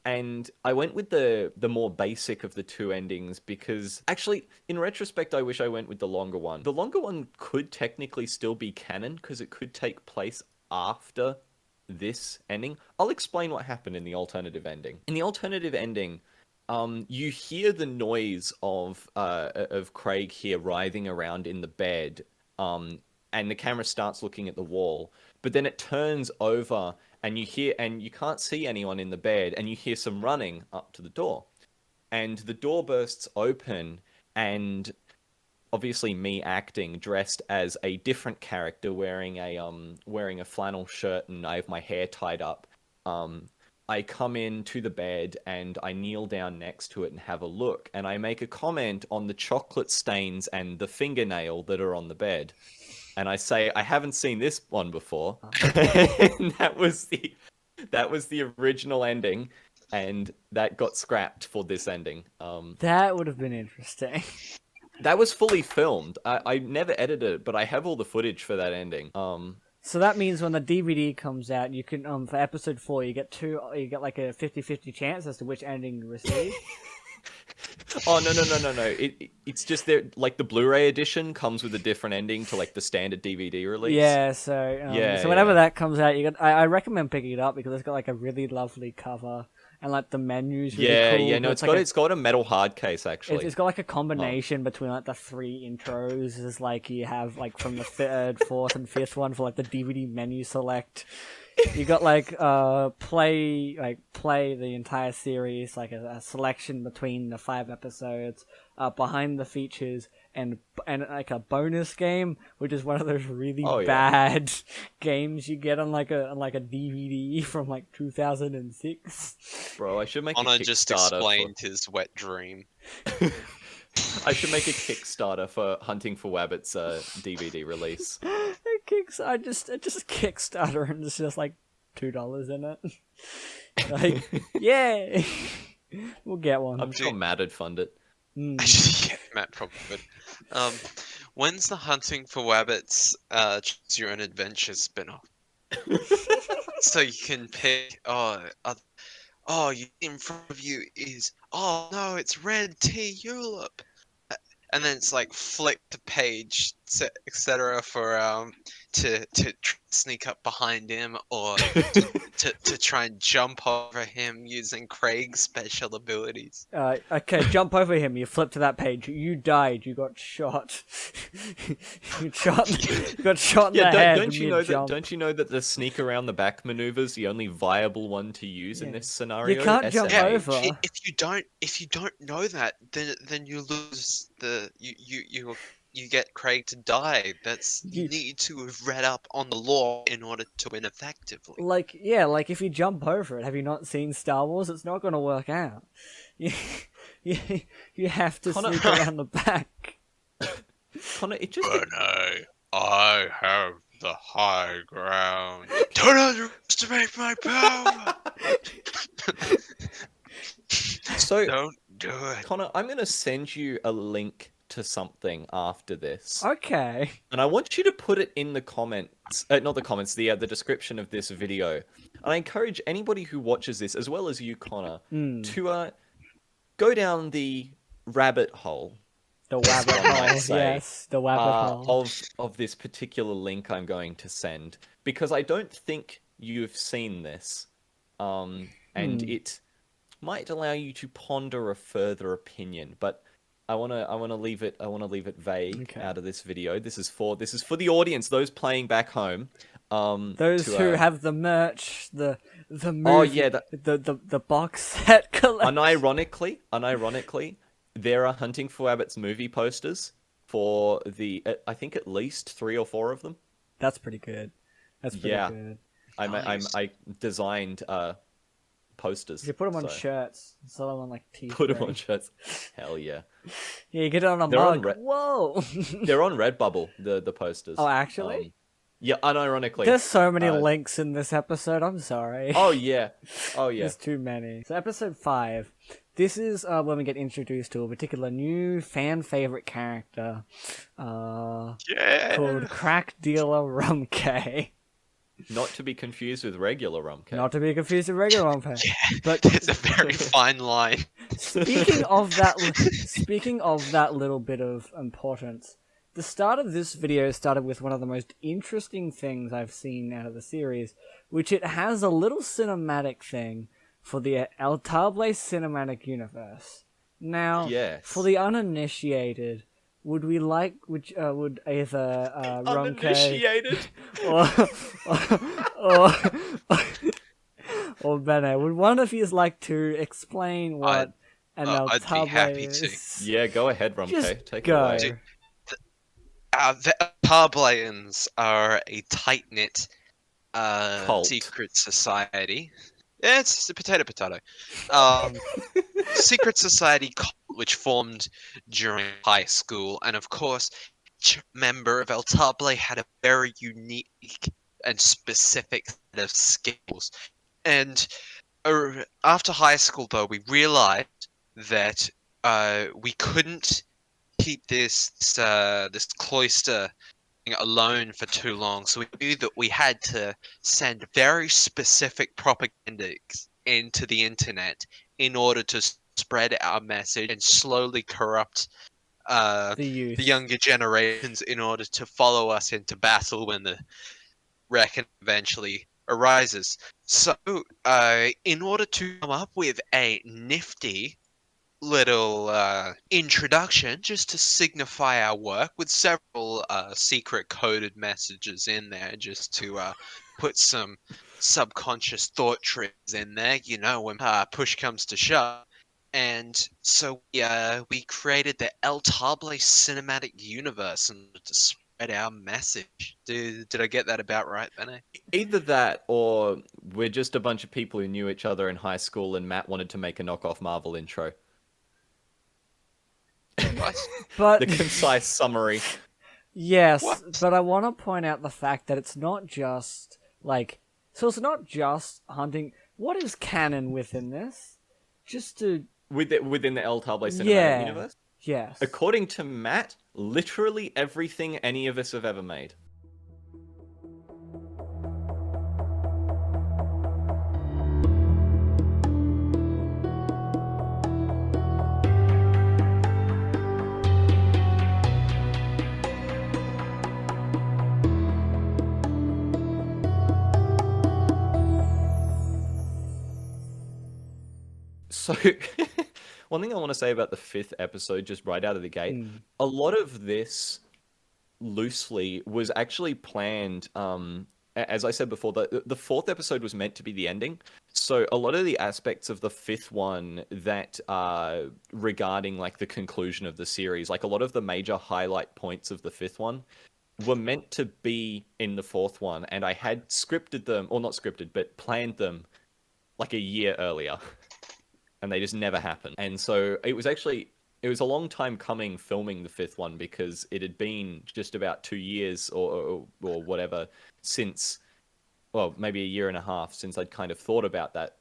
and I went with the more basic of the two endings because... Actually, in retrospect, I wish I went with the longer one. The longer one could technically still be canon because it could take place after... this ending. I'll explain what happened in the alternative ending. In the alternative ending, you hear the noise of Craig here writhing around in the bed, and the camera starts looking at the wall. But then it turns over, and you can't see anyone in the bed, and you hear some running up to the door, and the door bursts open, and obviously me acting dressed as a different character wearing a flannel shirt, and I have my hair tied up. I come into the bed and I kneel down next to it and have a look, and I make a comment on the chocolate stains and the fingernail that are on the bed. And I say, I haven't seen this one before. And that was the original ending, and that got scrapped for this ending. That would have been interesting. That was fully filmed. I never edited it, but I have all the footage for that ending. So that means when the DVD comes out, you can for episode 4, you get like a 50-50 chance as to which ending you receive. Oh no! It's just there. Like the Blu-ray edition comes with a different ending to like the standard DVD release. Yeah, so Yeah, so whenever yeah. that comes out, I recommend picking it up because it's got like a really lovely cover and like the menu's really Yeah, cool. yeah. No, but it's like got it's got a metal hard case actually. it's got like a combination between like the three intros. Is like you have like from the third, fourth, and fifth one for like the DVD menu select. You got like play the entire series, like a selection between the 5 episodes, behind the features, and like a bonus game, which is one of those really Oh, yeah. bad games you get on like a DVD from like 2006. Bro, I should make a Connor just Kickstarter explained his wet dream. I should make a Kickstarter for Hunting for Wabbits DVD release. I just Kickstarter and it's just like $2 in it. Like, yay! We'll get one. I'm sure Matt would fund it. Yeah, Matt probably would. When's the Hunting for Wabbits Choose Your Own Adventure spin-off? So you can pick. In front of you is. Oh no, it's Red Tea Europe. And then it's like flick the page, etc. for to sneak up behind him or to try and jump over him using Craig's special abilities. Okay, jump over him. You flip to that page. You died. You got shot. You got shot in the head. Don't you know mid-jump. that? Don't you know that the sneak around the back maneuver's the only viable one to use in this scenario? You can't jump SMH. over. If you don't know that, then you lose the you get Craig to die. You need to have read up on the lore in order to win effectively. Like if you jump over it, have you not seen Star Wars? It's not going to work out. You have to sneak around the back. Connor, it just Bennae, I have the high ground. Don't underestimate my power. so Don't do it. Connor, I'm going to send you a link to something after this. Okay. And I want you to put it in the comments, not the comments, the description of this video. And I encourage anybody who watches this, as well as you, Connor, to go down the rabbit hole. The Wabbit hole, yes, the Wabbit hole. Of this particular link I'm going to send. Because I don't think you've seen this. And it might allow you to ponder a further opinion. But I wanna leave it vague out of this video. This is for the audience, those playing back home. Those who have the merch, the movie, the box set collection. Unironically, there are Hunting for Wabbits movie posters for I think at least 3 or 4 of them. That's pretty good. That's pretty good. I designed posters. You put them on shirts, sell them on like t-shirts. Put them on shirts. Hell yeah. Yeah, you get it on a mug. Whoa. They're on Redbubble, the posters. Oh, actually? Yeah, unironically. There's so many links in this episode. I'm sorry. Oh yeah. There's too many. So episode 5. This is when we get introduced to a particular new fan favorite character called Crack Dealer Rumkay. Not to be confused with regular Rumkay. Not to be confused with regular Rumkay. Yeah, but it's a very fine line. Speaking of that little bit of importance, the start of this video started with one of the most interesting things I've seen out of the series, which it has a little cinematic thing for the El Table cinematic universe. Now, for the uninitiated, would either uninitiated or Bennae, would one of you like to explain what an El I'd Table be happy to. is? Yeah, go ahead, Rumkay. Take it go. away. The Tablayans are a tight-knit Cult. secret society. Yeah, it's just a potato. Secret society cult which formed during high school, and of course, each member of El Table had a very unique and specific set of skills. And after high school, though, we realized that we couldn't keep this cloister alone for too long, so we knew that we had to send very specific propaganda into the internet in order to spread our message and slowly corrupt The the youth. younger generations in order to follow us into battle when the reckoning eventually arises. So, in order to come up with a nifty little introduction, just to signify our work, with several secret coded messages in there, just to put some subconscious thought triggers in there, you know, when push comes to shove. And so we created the El Table cinematic universe in order to spread our message. Did I get that about right, Bennae? Either that, or we're just a bunch of people who knew each other in high school, and Matt wanted to make a knockoff Marvel intro. What? But The concise summary. yes, What? but I want to point out the fact that it's not just like, so it's not just hunting. What is canon within this? Just to Within the El Table cinematic Yeah. universe? yes. According to Matt, literally everything any of us have ever made. So, one thing I want to say about the 5th episode, just right out of the gate, a lot of this loosely was actually planned. As I said before, the 4th episode was meant to be the ending. So a lot of the aspects of the 5th one that are regarding like the conclusion of the series, like a lot of the major highlight points of the 5th one were meant to be in the 4th one, and I had scripted them, or not scripted, but planned them like a year earlier. And they just never happened. And so it was a long time coming filming the 5th one, because it had been just about 2 years or whatever since, well, maybe a year and a half since I'd kind of thought about that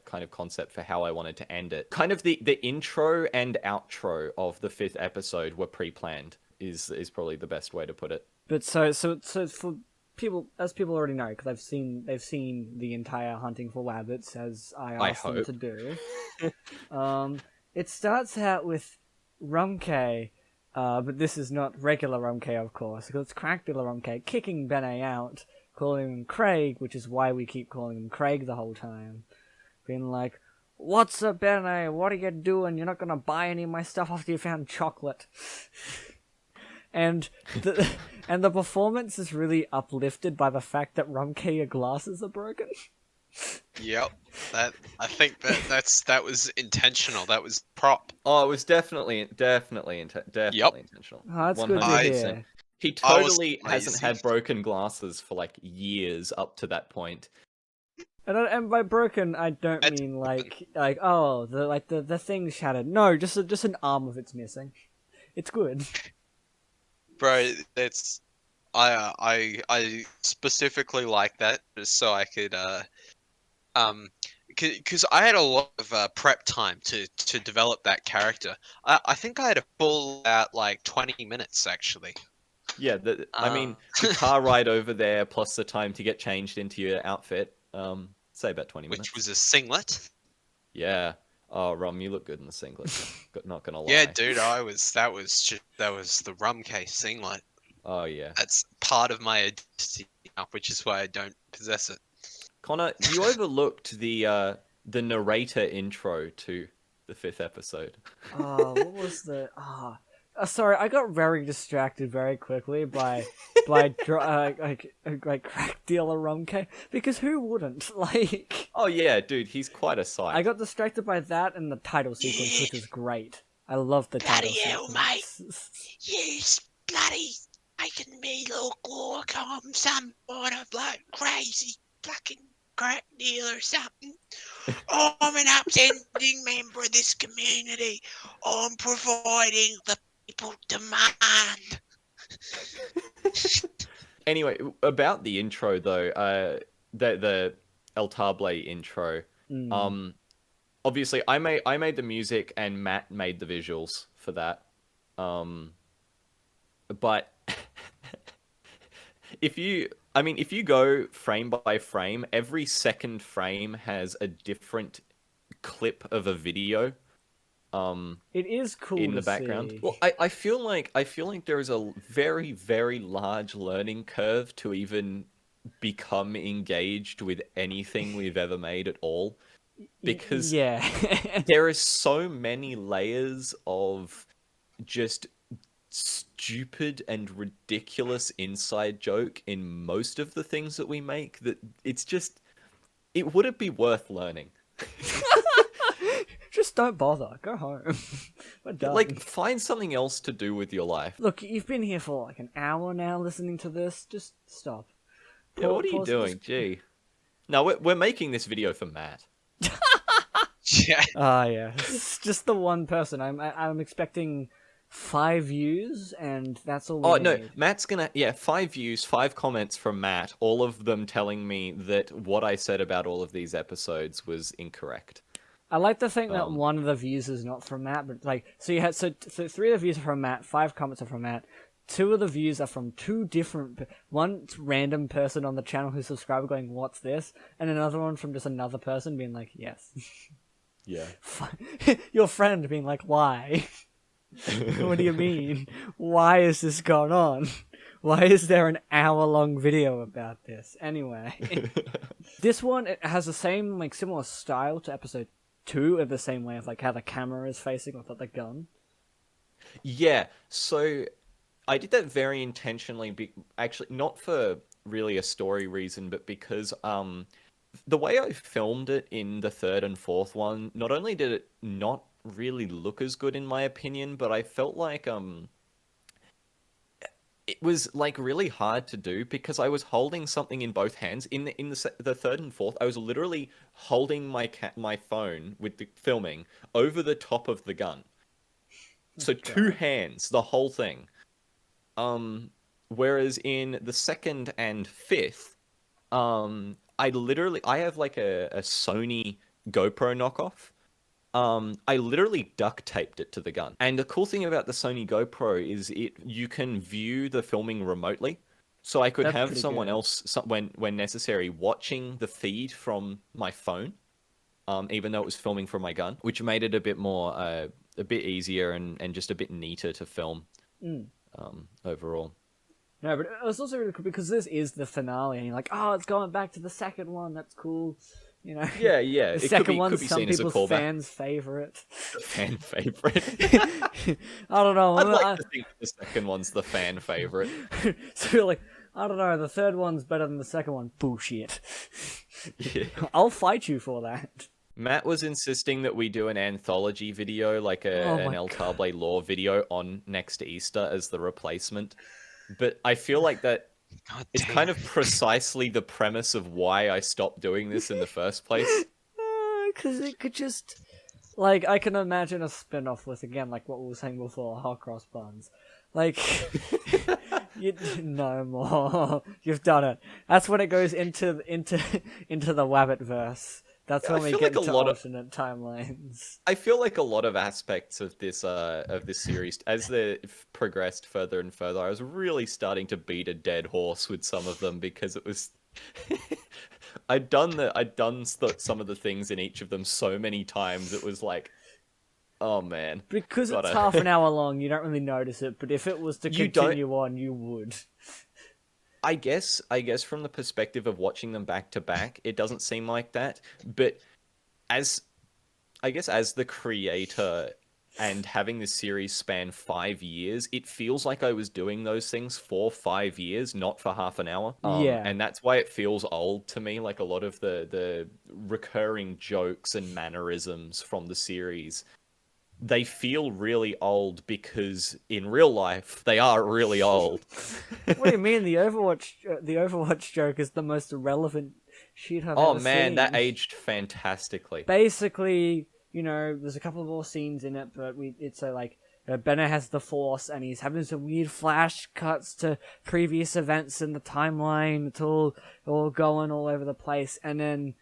kind of concept for how I wanted to end it. Kind of the intro and outro of the 5th episode were pre-planned is probably the best way to put it. But so for people, as people already know, because they've seen the entire Hunting for Wabbits, as I asked them hope. to do. It starts out with Rumkay, but this is not regular Rumkay, of course, because it's Crackdiller Rumkay kicking Bennae out, calling him Craig, which is why we keep calling him Craig the whole time. Being like, "What's up, Bennae? What are you doing? You're not gonna buy any of my stuff after you found chocolate." And the performance is really uplifted by the fact that Rumkay glasses are broken. Yep. I think that was intentional. That was prop. Oh, it was definitely intentional. Oh, that's good to 100%. hear. He I was totally hasn't lazy. had broken glasses for like years up to that point. And by broken, I don't That's- mean like oh the thing shattered. No, just an arm of it's missing. It's good. Bro, it's I specifically like that just so I could because I had a lot of prep time to develop that character. I think I had a full out like 20 minutes actually. Yeah, I mean, the car ride over there plus the time to get changed into your outfit, say about 20 minutes. Which was a singlet. Yeah. Oh, Rom, you look good in the singlet. Not gonna lie. Yeah, dude, that was the Rumkay singlet. Oh yeah. That's part of my identity now, which is why I don't possess it. Connor, you overlooked the narrator intro to the 5th episode. Oh, what was the sorry, I got very distracted very quickly by like crack dealer Rumkay, because who wouldn't? Like, Oh yeah, dude, he's quite a sight. I got distracted by that and the title sequence, which is great. I love the title Bloody hell, sequence. You bloody making me look like I'm some kind of like crazy fucking crack deal or something. I'm an upstanding member of this community. I'm providing the people demand. Anyway, about the intro though, the El Table intro. Obviously, I made the music and Matt made the visuals for that. But if you go frame by frame, every second frame has a different clip of a video It is cool in to the background. see. Well, I feel like there is a very, very large learning curve to even become engaged with anything we've ever made at all, because Yeah. there is so many layers of just stupid and ridiculous inside joke in most of the things that we make that it wouldn't be worth learning. Just don't bother. Go home. We're done. Like, find something else to do with your life. Look, you've been here for like an hour now listening to this. Just stop. Yeah, what are you Pause- doing? Gee. No, we're making this video for Matt. Yeah. Ah, yeah. It's just the one person. I'm expecting 5 views, and that's all we Oh, need. no, Matt's gonna... Yeah, 5 views, 5 comments from Matt, all of them telling me that what I said about all of these episodes was incorrect. I like to think that one of the views is not from Matt, but like, so you had so 3 of the views are from Matt, 5 comments are from Matt. 2 of the views are from 2 different, one random person on the channel who subscribed going, "What's this?" and another one from just another person being like, "Yes." Yeah. Your friend being like, "Why?" What do you mean? Why is this going on? Why is there an hour-long video about this? Anyway, this one, it has the same, like, similar style to episode 2 in the same way of, like, how the camera is facing with the gun. Yeah, so I did that very intentionally, actually, not for really a story reason, but because the way I filmed it in the 3rd and 4th one, not only did it not really look as good in my opinion, but I felt like it was like really hard to do because I was holding something in both hands. In the 3rd and 4th, I was literally holding my phone with the filming over the top of the gun. So 2 hands, the whole thing. Whereas in the 2nd and 5th, I have like a Sony GoPro knockoff. I literally duct taped it to the gun. And the cool thing about the Sony GoPro is you can view the filming remotely. So I could That's have pretty someone good. else, when necessary, watching the feed from my phone, even though it was filming from my gun, which made it a bit more, a bit easier and just a bit neater to film overall. No, but it was also really cool because this is the finale, and you're like, "Oh, it's going back to the second one. That's cool." You know. Yeah, yeah. The It second could one's be some seen as a people's callback. fans' favorite. Fan favorite. I don't know. I'd like to think the second one's the fan favorite. So you're like, I don't know. The third one's better than the second one. Bullshit. Yeah. I'll fight you for that. Matt was insisting that we do an anthology video, like Oh an my El God. Table lore video on next Easter as the replacement. But I feel like that God it's damn. kind of precisely the premise of why I stopped doing this in the first place. Because it could just... Like, I can imagine a spin-off with, again, like what we were saying before, hot cross buns. Like, no more. You've done it. That's when it goes into the Wabbit verse. That's Yeah, when I we feel get like a into lot of- alternate timelines. I feel like a lot of aspects of this series, as they progressed further and further, I was really starting to beat a dead horse with some of them because it was. I'd done some of the things in each of them so many times. It was like, oh man. Because it's Gotta- half an hour long, you don't really notice it, but if it was to You don't- continue on, you would. I guess from the perspective of watching them back to back, it doesn't seem like that. But as the creator and having this series span 5 years, it feels like I was doing those things for 5 years, not for half an hour. Yeah. And that's why it feels old to me. Like a lot of the recurring jokes and mannerisms from the series, they feel really old because in real life they are really old. What do you mean? The Overwatch joke is the most relevant shit I've Oh ever man, seen. that aged fantastically. Basically, you know, there's a couple more scenes in it, but it's like Bennae has the Force, and he's having some weird flash cuts to previous events in the timeline. It's all going all over the place, and then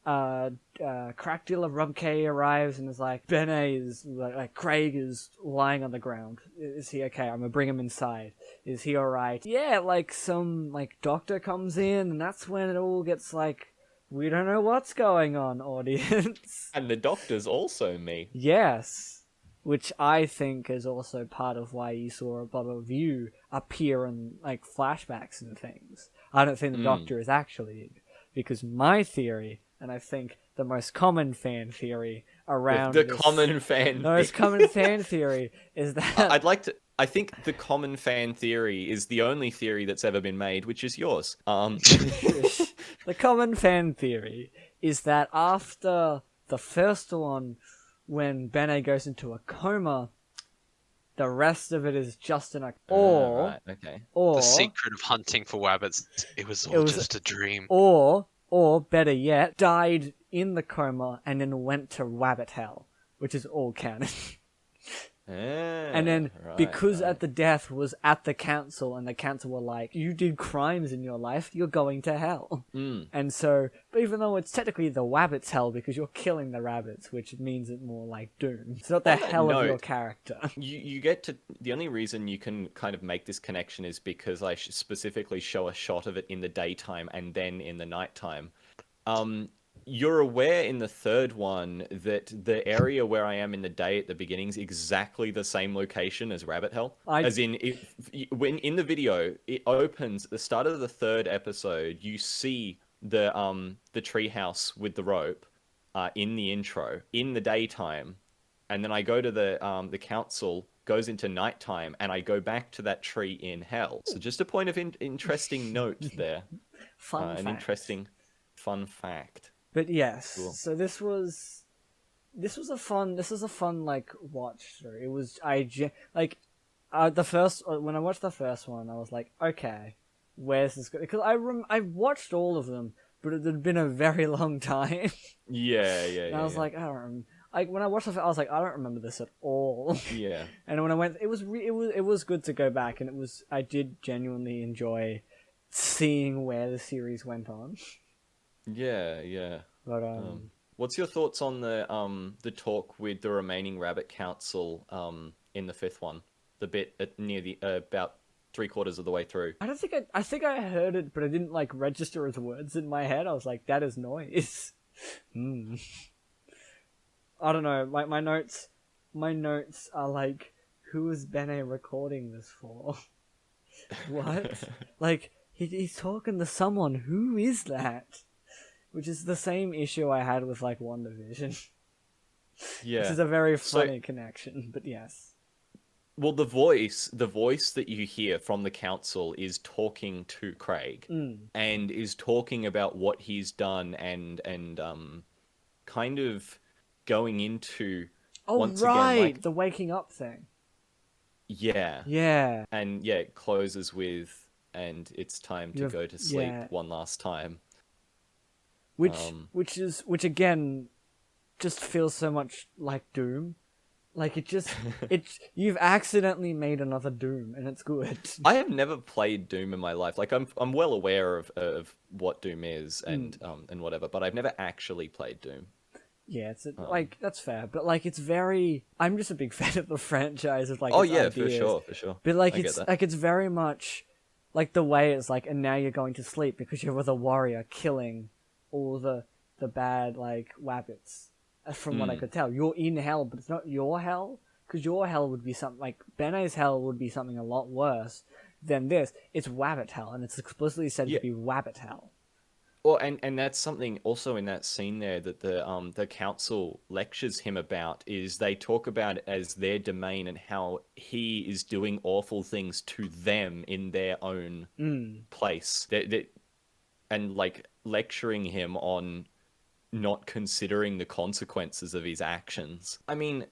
Crackdeal of Rumkay arrives and is like, Bennae is like Craig is lying on the ground. Is he okay? I'm gonna bring him inside. Is he alright? Yeah, like some like doctor comes in, and that's when it all gets like, we don't know what's going on, audience. And the doctor's also me. Yes. which I think is also part of why you saw a lot of you appear in like flashbacks and things. I don't think the Doctor is actually, because my theory, and I think the most common fan theory around the this, common fan. the most common fan theory is that I think the common fan theory is the only theory that's ever been made, which is yours. the common fan theory is that after the first one, when Bennae goes into a coma, the rest of it is just an Right, okay. The secret of hunting for wabbits, it was all just a dream. Or better yet, died in the coma and then went to Wabbit Hell, which is all canon. And then, because at the death was at the council, and the council were like, you did crimes in your life, you're going to hell. And so, but even though it's technically the Wabbit's hell, because you're killing the rabbits, which means it more like Doom. It's not the hell of your character. You get to, the only reason you can kind of make this connection is because I specifically show a shot of it in the daytime and then in the nighttime. You're aware in the third one that the area where I am in the day at the beginning is exactly the same location as Rabbit Hell. As in, when in the video, it opens at the start of the third episode, you see the treehouse with the rope in the intro in the daytime, and then I go to the council, goes into nighttime, and I go back to that tree in hell. So just a point of interesting note there. An interesting fun fact. But yes, cool. So this was a fun like watch through. It was the first, when I watched the first one, I was like, okay, where's this going? Because I watched all of them, but it had been a very long time. Yeah. And I was like, I don't remember. Like when I watched it, I was like, I don't remember this at all. Yeah. And when I went, it was good to go back, and I did genuinely enjoy seeing where the series went on. Yeah. But what's your thoughts on the talk with the remaining Rabbit Council in the fifth one? The bit near the about 3/4 of the way through. I think I heard it, but it didn't like register as words in my head. I was like, that is noise. I don't know. Like my notes are like, who is Bennae recording this for? What? Like he's talking to someone. Who is that? Which is the same issue I had with like WandaVision. Yeah. This is a very funny connection, but yes. Well, the voice that you hear from the council is talking to Craig and is talking about what he's done and kind of going into once again, like, the waking up thing. Yeah. And it closes with, and it's time to go to sleep one last time. Which again just feels so much like Doom. Like you've accidentally made another Doom, and it's good. I have never played Doom in my life. Like I'm well aware of what Doom is and whatever, but I've never actually played Doom. Yeah, it's like that's fair, but like it's very. I'm just a big fan of the franchise of like. Oh its yeah, ideas. for sure. But like it's very much like the way it's like, and now you're going to sleep because you're with a warrior killing all the bad like wabbits. From what I could tell, you're in hell, but it's not your hell, because your hell would be something like Bennae's hell would be something a lot worse than this. It's Wabbit hell, and it's explicitly said to be Wabbit hell. Well, and that's something also in that scene there that the council lectures him about, is they talk about it as their domain and how he is doing awful things to them in their own place. And like lecturing him on not considering the consequences of his actions. I mean,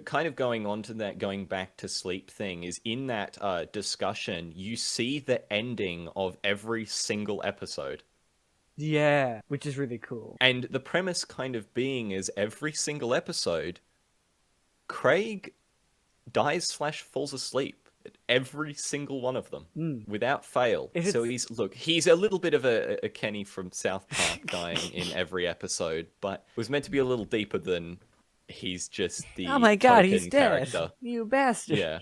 kind of going on to that, going back to sleep thing, is in that discussion, you see the ending of every single episode. Yeah, which is really cool. And the premise kind of being is every single episode, Craig dies / falls asleep. Every single one of them, without fail. So he's a little bit of a Kenny from South Park dying in every episode, but it was meant to be a little deeper than he's just the oh my god, he's character. Dead, you bastard. Yeah.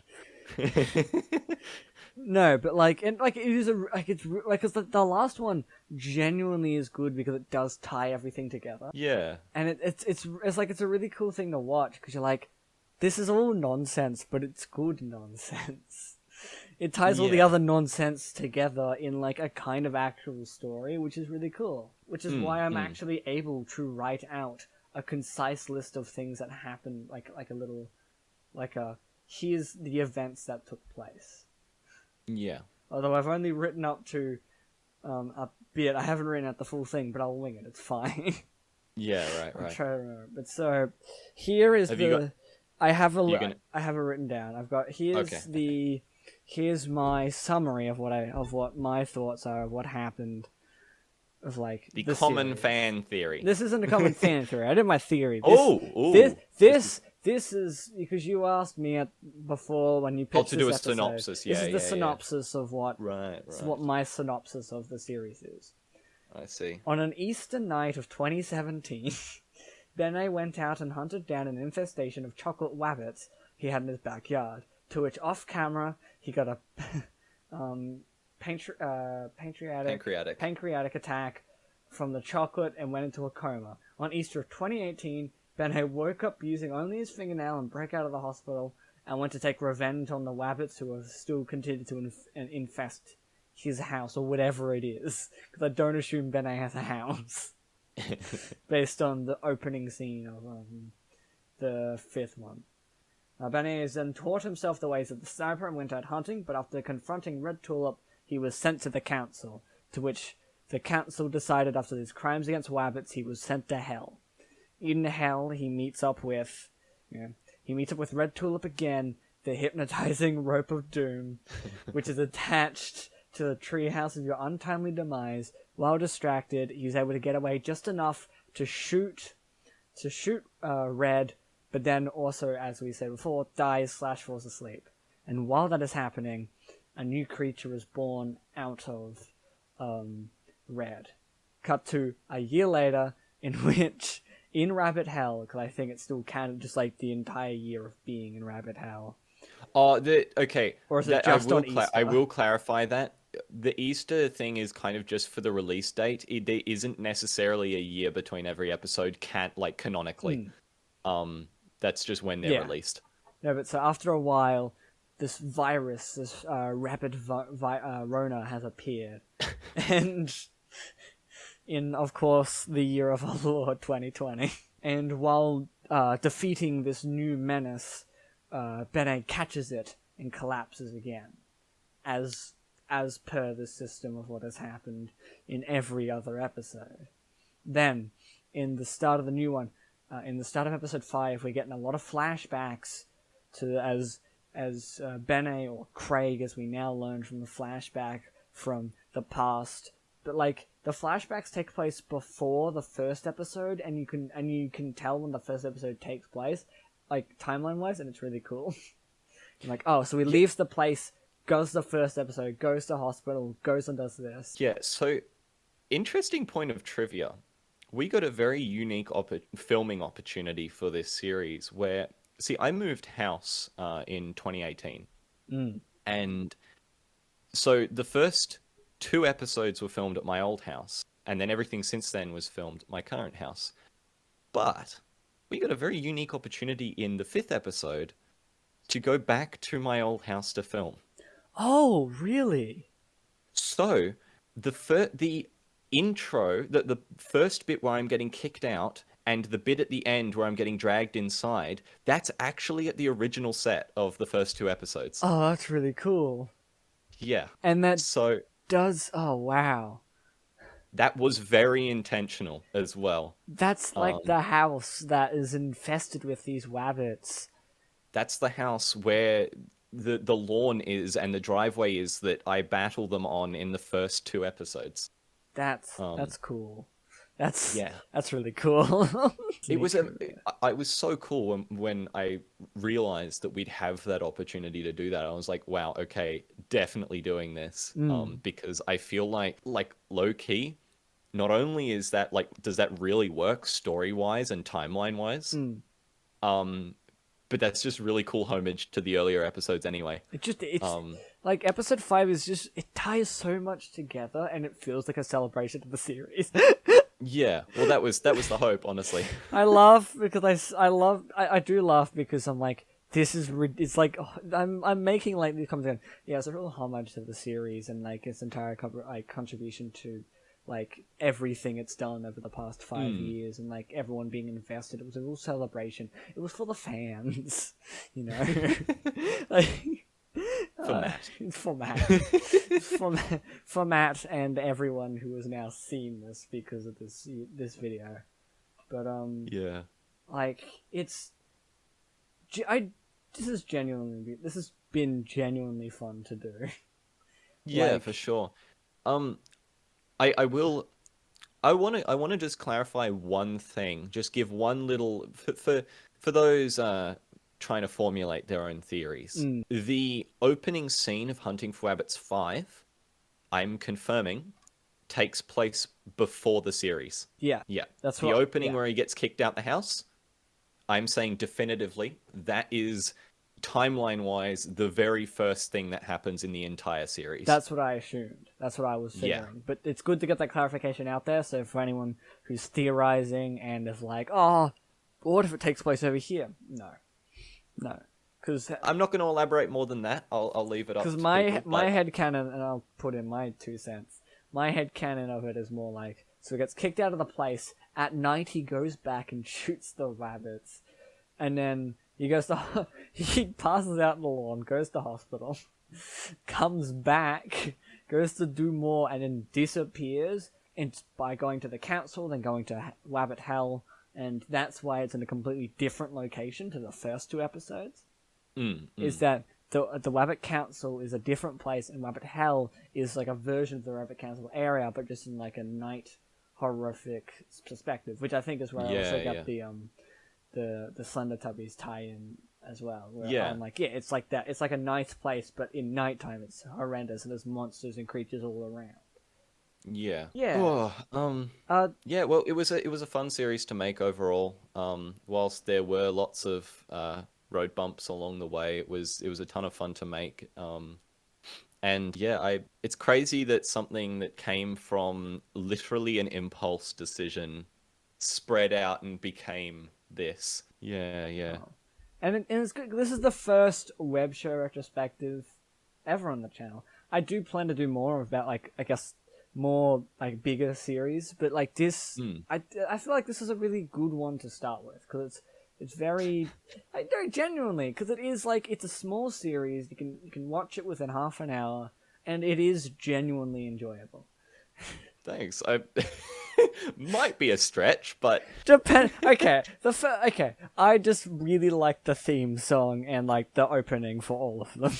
No, but like, and like it is it's like, cause the last one genuinely is good because it does tie everything together. Yeah. And it's like it's a really cool thing to watch because you're like, this is all nonsense, but it's good nonsense. It ties all the Yeah. other nonsense together in like a kind of actual story, which is really cool. Which is why I'm actually able to write out a concise list of things that happened, like a little, like a here's the events that took place. Yeah. Although I've only written up to a bit, I haven't written out the full thing, but I'll wing it. It's fine. Yeah, I'll right. try to remember. But so here is Have you got- I have a gonna- I have it written down. I've got here's my summary of what my thoughts are of what happened of like The the common series. fan theory. This isn't a common fan theory. I did my theory. This is because you asked me before when you pitched to do this a episode. synopsis. This is the Yeah. synopsis of what Right. it's what my synopsis of the series is. I see. On an Easter night of 2017, Bennae went out and hunted down an infestation of chocolate wabbits he had in his backyard, to which off-camera he got a pancreatic attack from the chocolate and went into a coma. On Easter of 2018, Bennae woke up using only his fingernail and broke out of the hospital and went to take revenge on the wabbits who have still continued to infest his house, or whatever it is, because I don't assume Bennae has a house, based on the opening scene of the fifth one. Bennae has then taught himself the ways of the sniper and went out hunting, but after confronting Red Tulip, he was sent to the council, to which the council decided after his crimes against wabbits, he was sent to hell. In hell, he meets up with Red Tulip again, the hypnotizing rope of doom, which is attached to the treehouse of your untimely demise. While distracted, he's able to get away just enough to shoot Red, but then also, as we said before, dies/falls asleep. And while that is happening, a new creature is born out of Red. Cut to a year later, in which, in Rabbit Hell, because I think it's still counted just like the entire year of being in Rabbit Hell. Okay. Or is it just on Easter? I will clarify that. The Easter thing is kind of just for the release date. There isn't necessarily a year between every episode, canonically. That's just when they're released. No, but so after a while, this virus, this rapid Rona has appeared. And in, of course, the year of our Lord 2020. And while defeating this new menace, Bennae catches it and collapses again. As per the system of what has happened in every other episode. Then, in the start of the new one, in the start of episode 5, we're getting a lot of flashbacks to as Bennae, or Craig, as we now learn from the flashback from the past. But like the flashbacks take place before the first episode, and you can tell when the first episode takes place, like timeline wise, and it's really cool. Like, oh, so he leaves the place, goes to the first episode, goes to hospital, goes and does this. Yeah, so interesting point of trivia. We got a very unique filming opportunity for this series where, see, I moved house in 2018. And so the first 2 episodes were filmed at my old house, and then everything since then was filmed at my current house. But we got a very unique opportunity in the 5th episode to go back to my old house to film. Oh, really? So the intro, the first bit where I'm getting kicked out, and the bit at the end where I'm getting dragged inside, that's actually at the original set of the first 2 episodes. Oh, that's really cool. Yeah. And that So oh, wow. that was very intentional as well. That's like the house that is infested with these wabbits. That's the house where the lawn is and the driveway is that I battle them on in the first 2 episodes. That's cool. That's really cool. It was so cool when I realized that we'd have that opportunity to do that. I was like, wow, okay, definitely doing this. Because I feel like low key, not only is that does that really work story wise and timeline wise, but that's just really cool homage to the earlier episodes anyway. It's like episode 5 is just, it ties so much together and it feels like a celebration of the series. Yeah, well that was the hope, honestly. I laugh because I do laugh because I'm like, this is it's like I'm making like these comments going, yeah, it's a real homage to the series and like its entire contribution to like everything it's done over the past 5 years, and like everyone being invested. It was a real celebration. It was for the fans, you know. Like, For Matt. for Matt. For Matt and everyone who has now seen this because of this video. But Yeah. like this has been genuinely fun to do. Yeah, Like- for sure. I want to just clarify one thing. Just give one little for those trying to formulate their own theories. The opening scene of Hunting for Wabbits 5, I'm confirming, takes place before the series. Yeah. Yeah. That's the what- opening yeah. where he gets kicked out the house. I'm saying definitively that is timeline-wise the very first thing that happens in the entire series. That's what I assumed. That's what I was Yeah. figuring. But it's good to get that clarification out there, so for anyone who's theorizing and is like, oh, what if it takes place over here? No. Because I'm not going to elaborate more than that. I'll leave it up to my people, but- headcanon, and I'll put in my 2 cents, my headcanon of it is more like, so he gets kicked out of the place, at night he goes back and shoots the rabbits, and then he he passes out in the lawn, goes to hospital, comes back, goes to do more, and then disappears, and by going to the council, then going to Wabbit Hell, and that's why it's in a completely different location to the first 2 episodes. Is that the Wabbit Council is a different place, and Wabbit Hell is like a version of the Wabbit Council area, but just in like a night horrific perspective, which I think is where I also got the Slender Tubbies tie-in as well. Where Yeah. I'm like, yeah, it's like that. It's like a nice place, but in nighttime it's horrendous, and there's monsters and creatures all around. Yeah. Yeah. Yeah, well, it was a fun series to make overall. Whilst there were lots of road bumps along the way, it was a ton of fun to make. And yeah, it's crazy that something that came from literally an impulse decision spread out and became this. Yeah. And it's good. This is the first web show retrospective ever on the channel. I do plan to do more about, like, I guess, more like bigger series, but like this, I feel like this is a really good one to start with, because it's very, genuinely, because it is like, it's a small series. You can watch it within half an hour, and it is genuinely enjoyable. Thanks. I might be a stretch, but Okay, okay. I just really like the theme song and like the opening for all of them.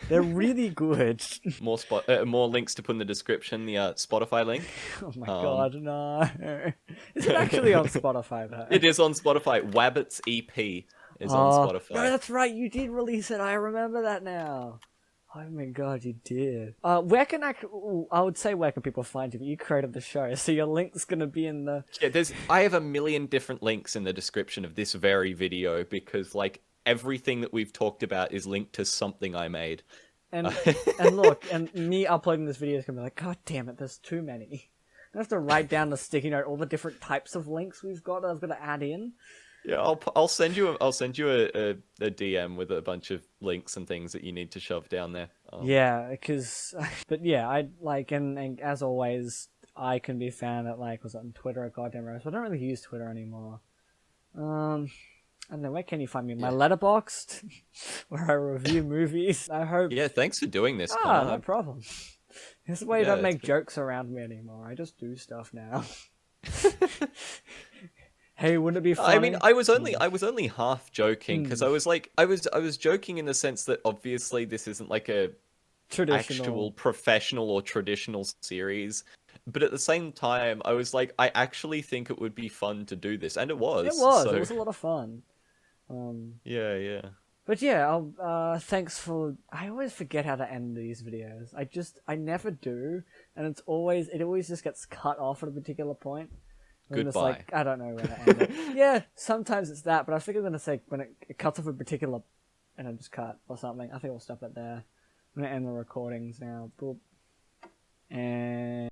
They're really good. more links to put in the description. The Spotify link. Oh my god, no! Is it actually on Spotify though? It is on Spotify. Wrabbits EP is on Spotify. No, that's right. You did release it. I remember that now. Oh my god, you did. Where can I would say where can people find you? But you created the show, so your link's gonna be in the. Yeah, I have a million different links in the description of this very video because like everything that we've talked about is linked to something I made. And look, and me uploading this video is gonna be like, god damn it, there's too many. I have to write down the sticky note all the different types of links we've got that I've got to add in. Yeah, I'll send you a DM with a bunch of links and things that you need to shove down there. Yeah, but yeah, I like, and as always, I can be found at was it on Twitter at Goddamn Rose. I don't really use Twitter anymore. I don't know, where can you find me? My Letterboxd, where I review movies. I hope. Yeah, thanks for doing this. No problem. This way you Yeah, don't make it's jokes around me anymore. I just do stuff now. Hey, wouldn't it be funny? I mean, I was only half joking because I was joking in the sense that obviously this isn't like a actual professional or traditional series, but at the same time, I was like, I actually think it would be fun to do this, and it was. It was a lot of fun. Yeah. But yeah, thanks for. I always forget how to end these videos. I never do, and it always just gets cut off at a particular point. And it's Goodbye. like, I don't know where to end it. Yeah, sometimes it's that, but I think I'm going to say when it cuts off a particular, and I just cut or something. I think I'll stop it there. I'm going to end the recordings now. Boop. And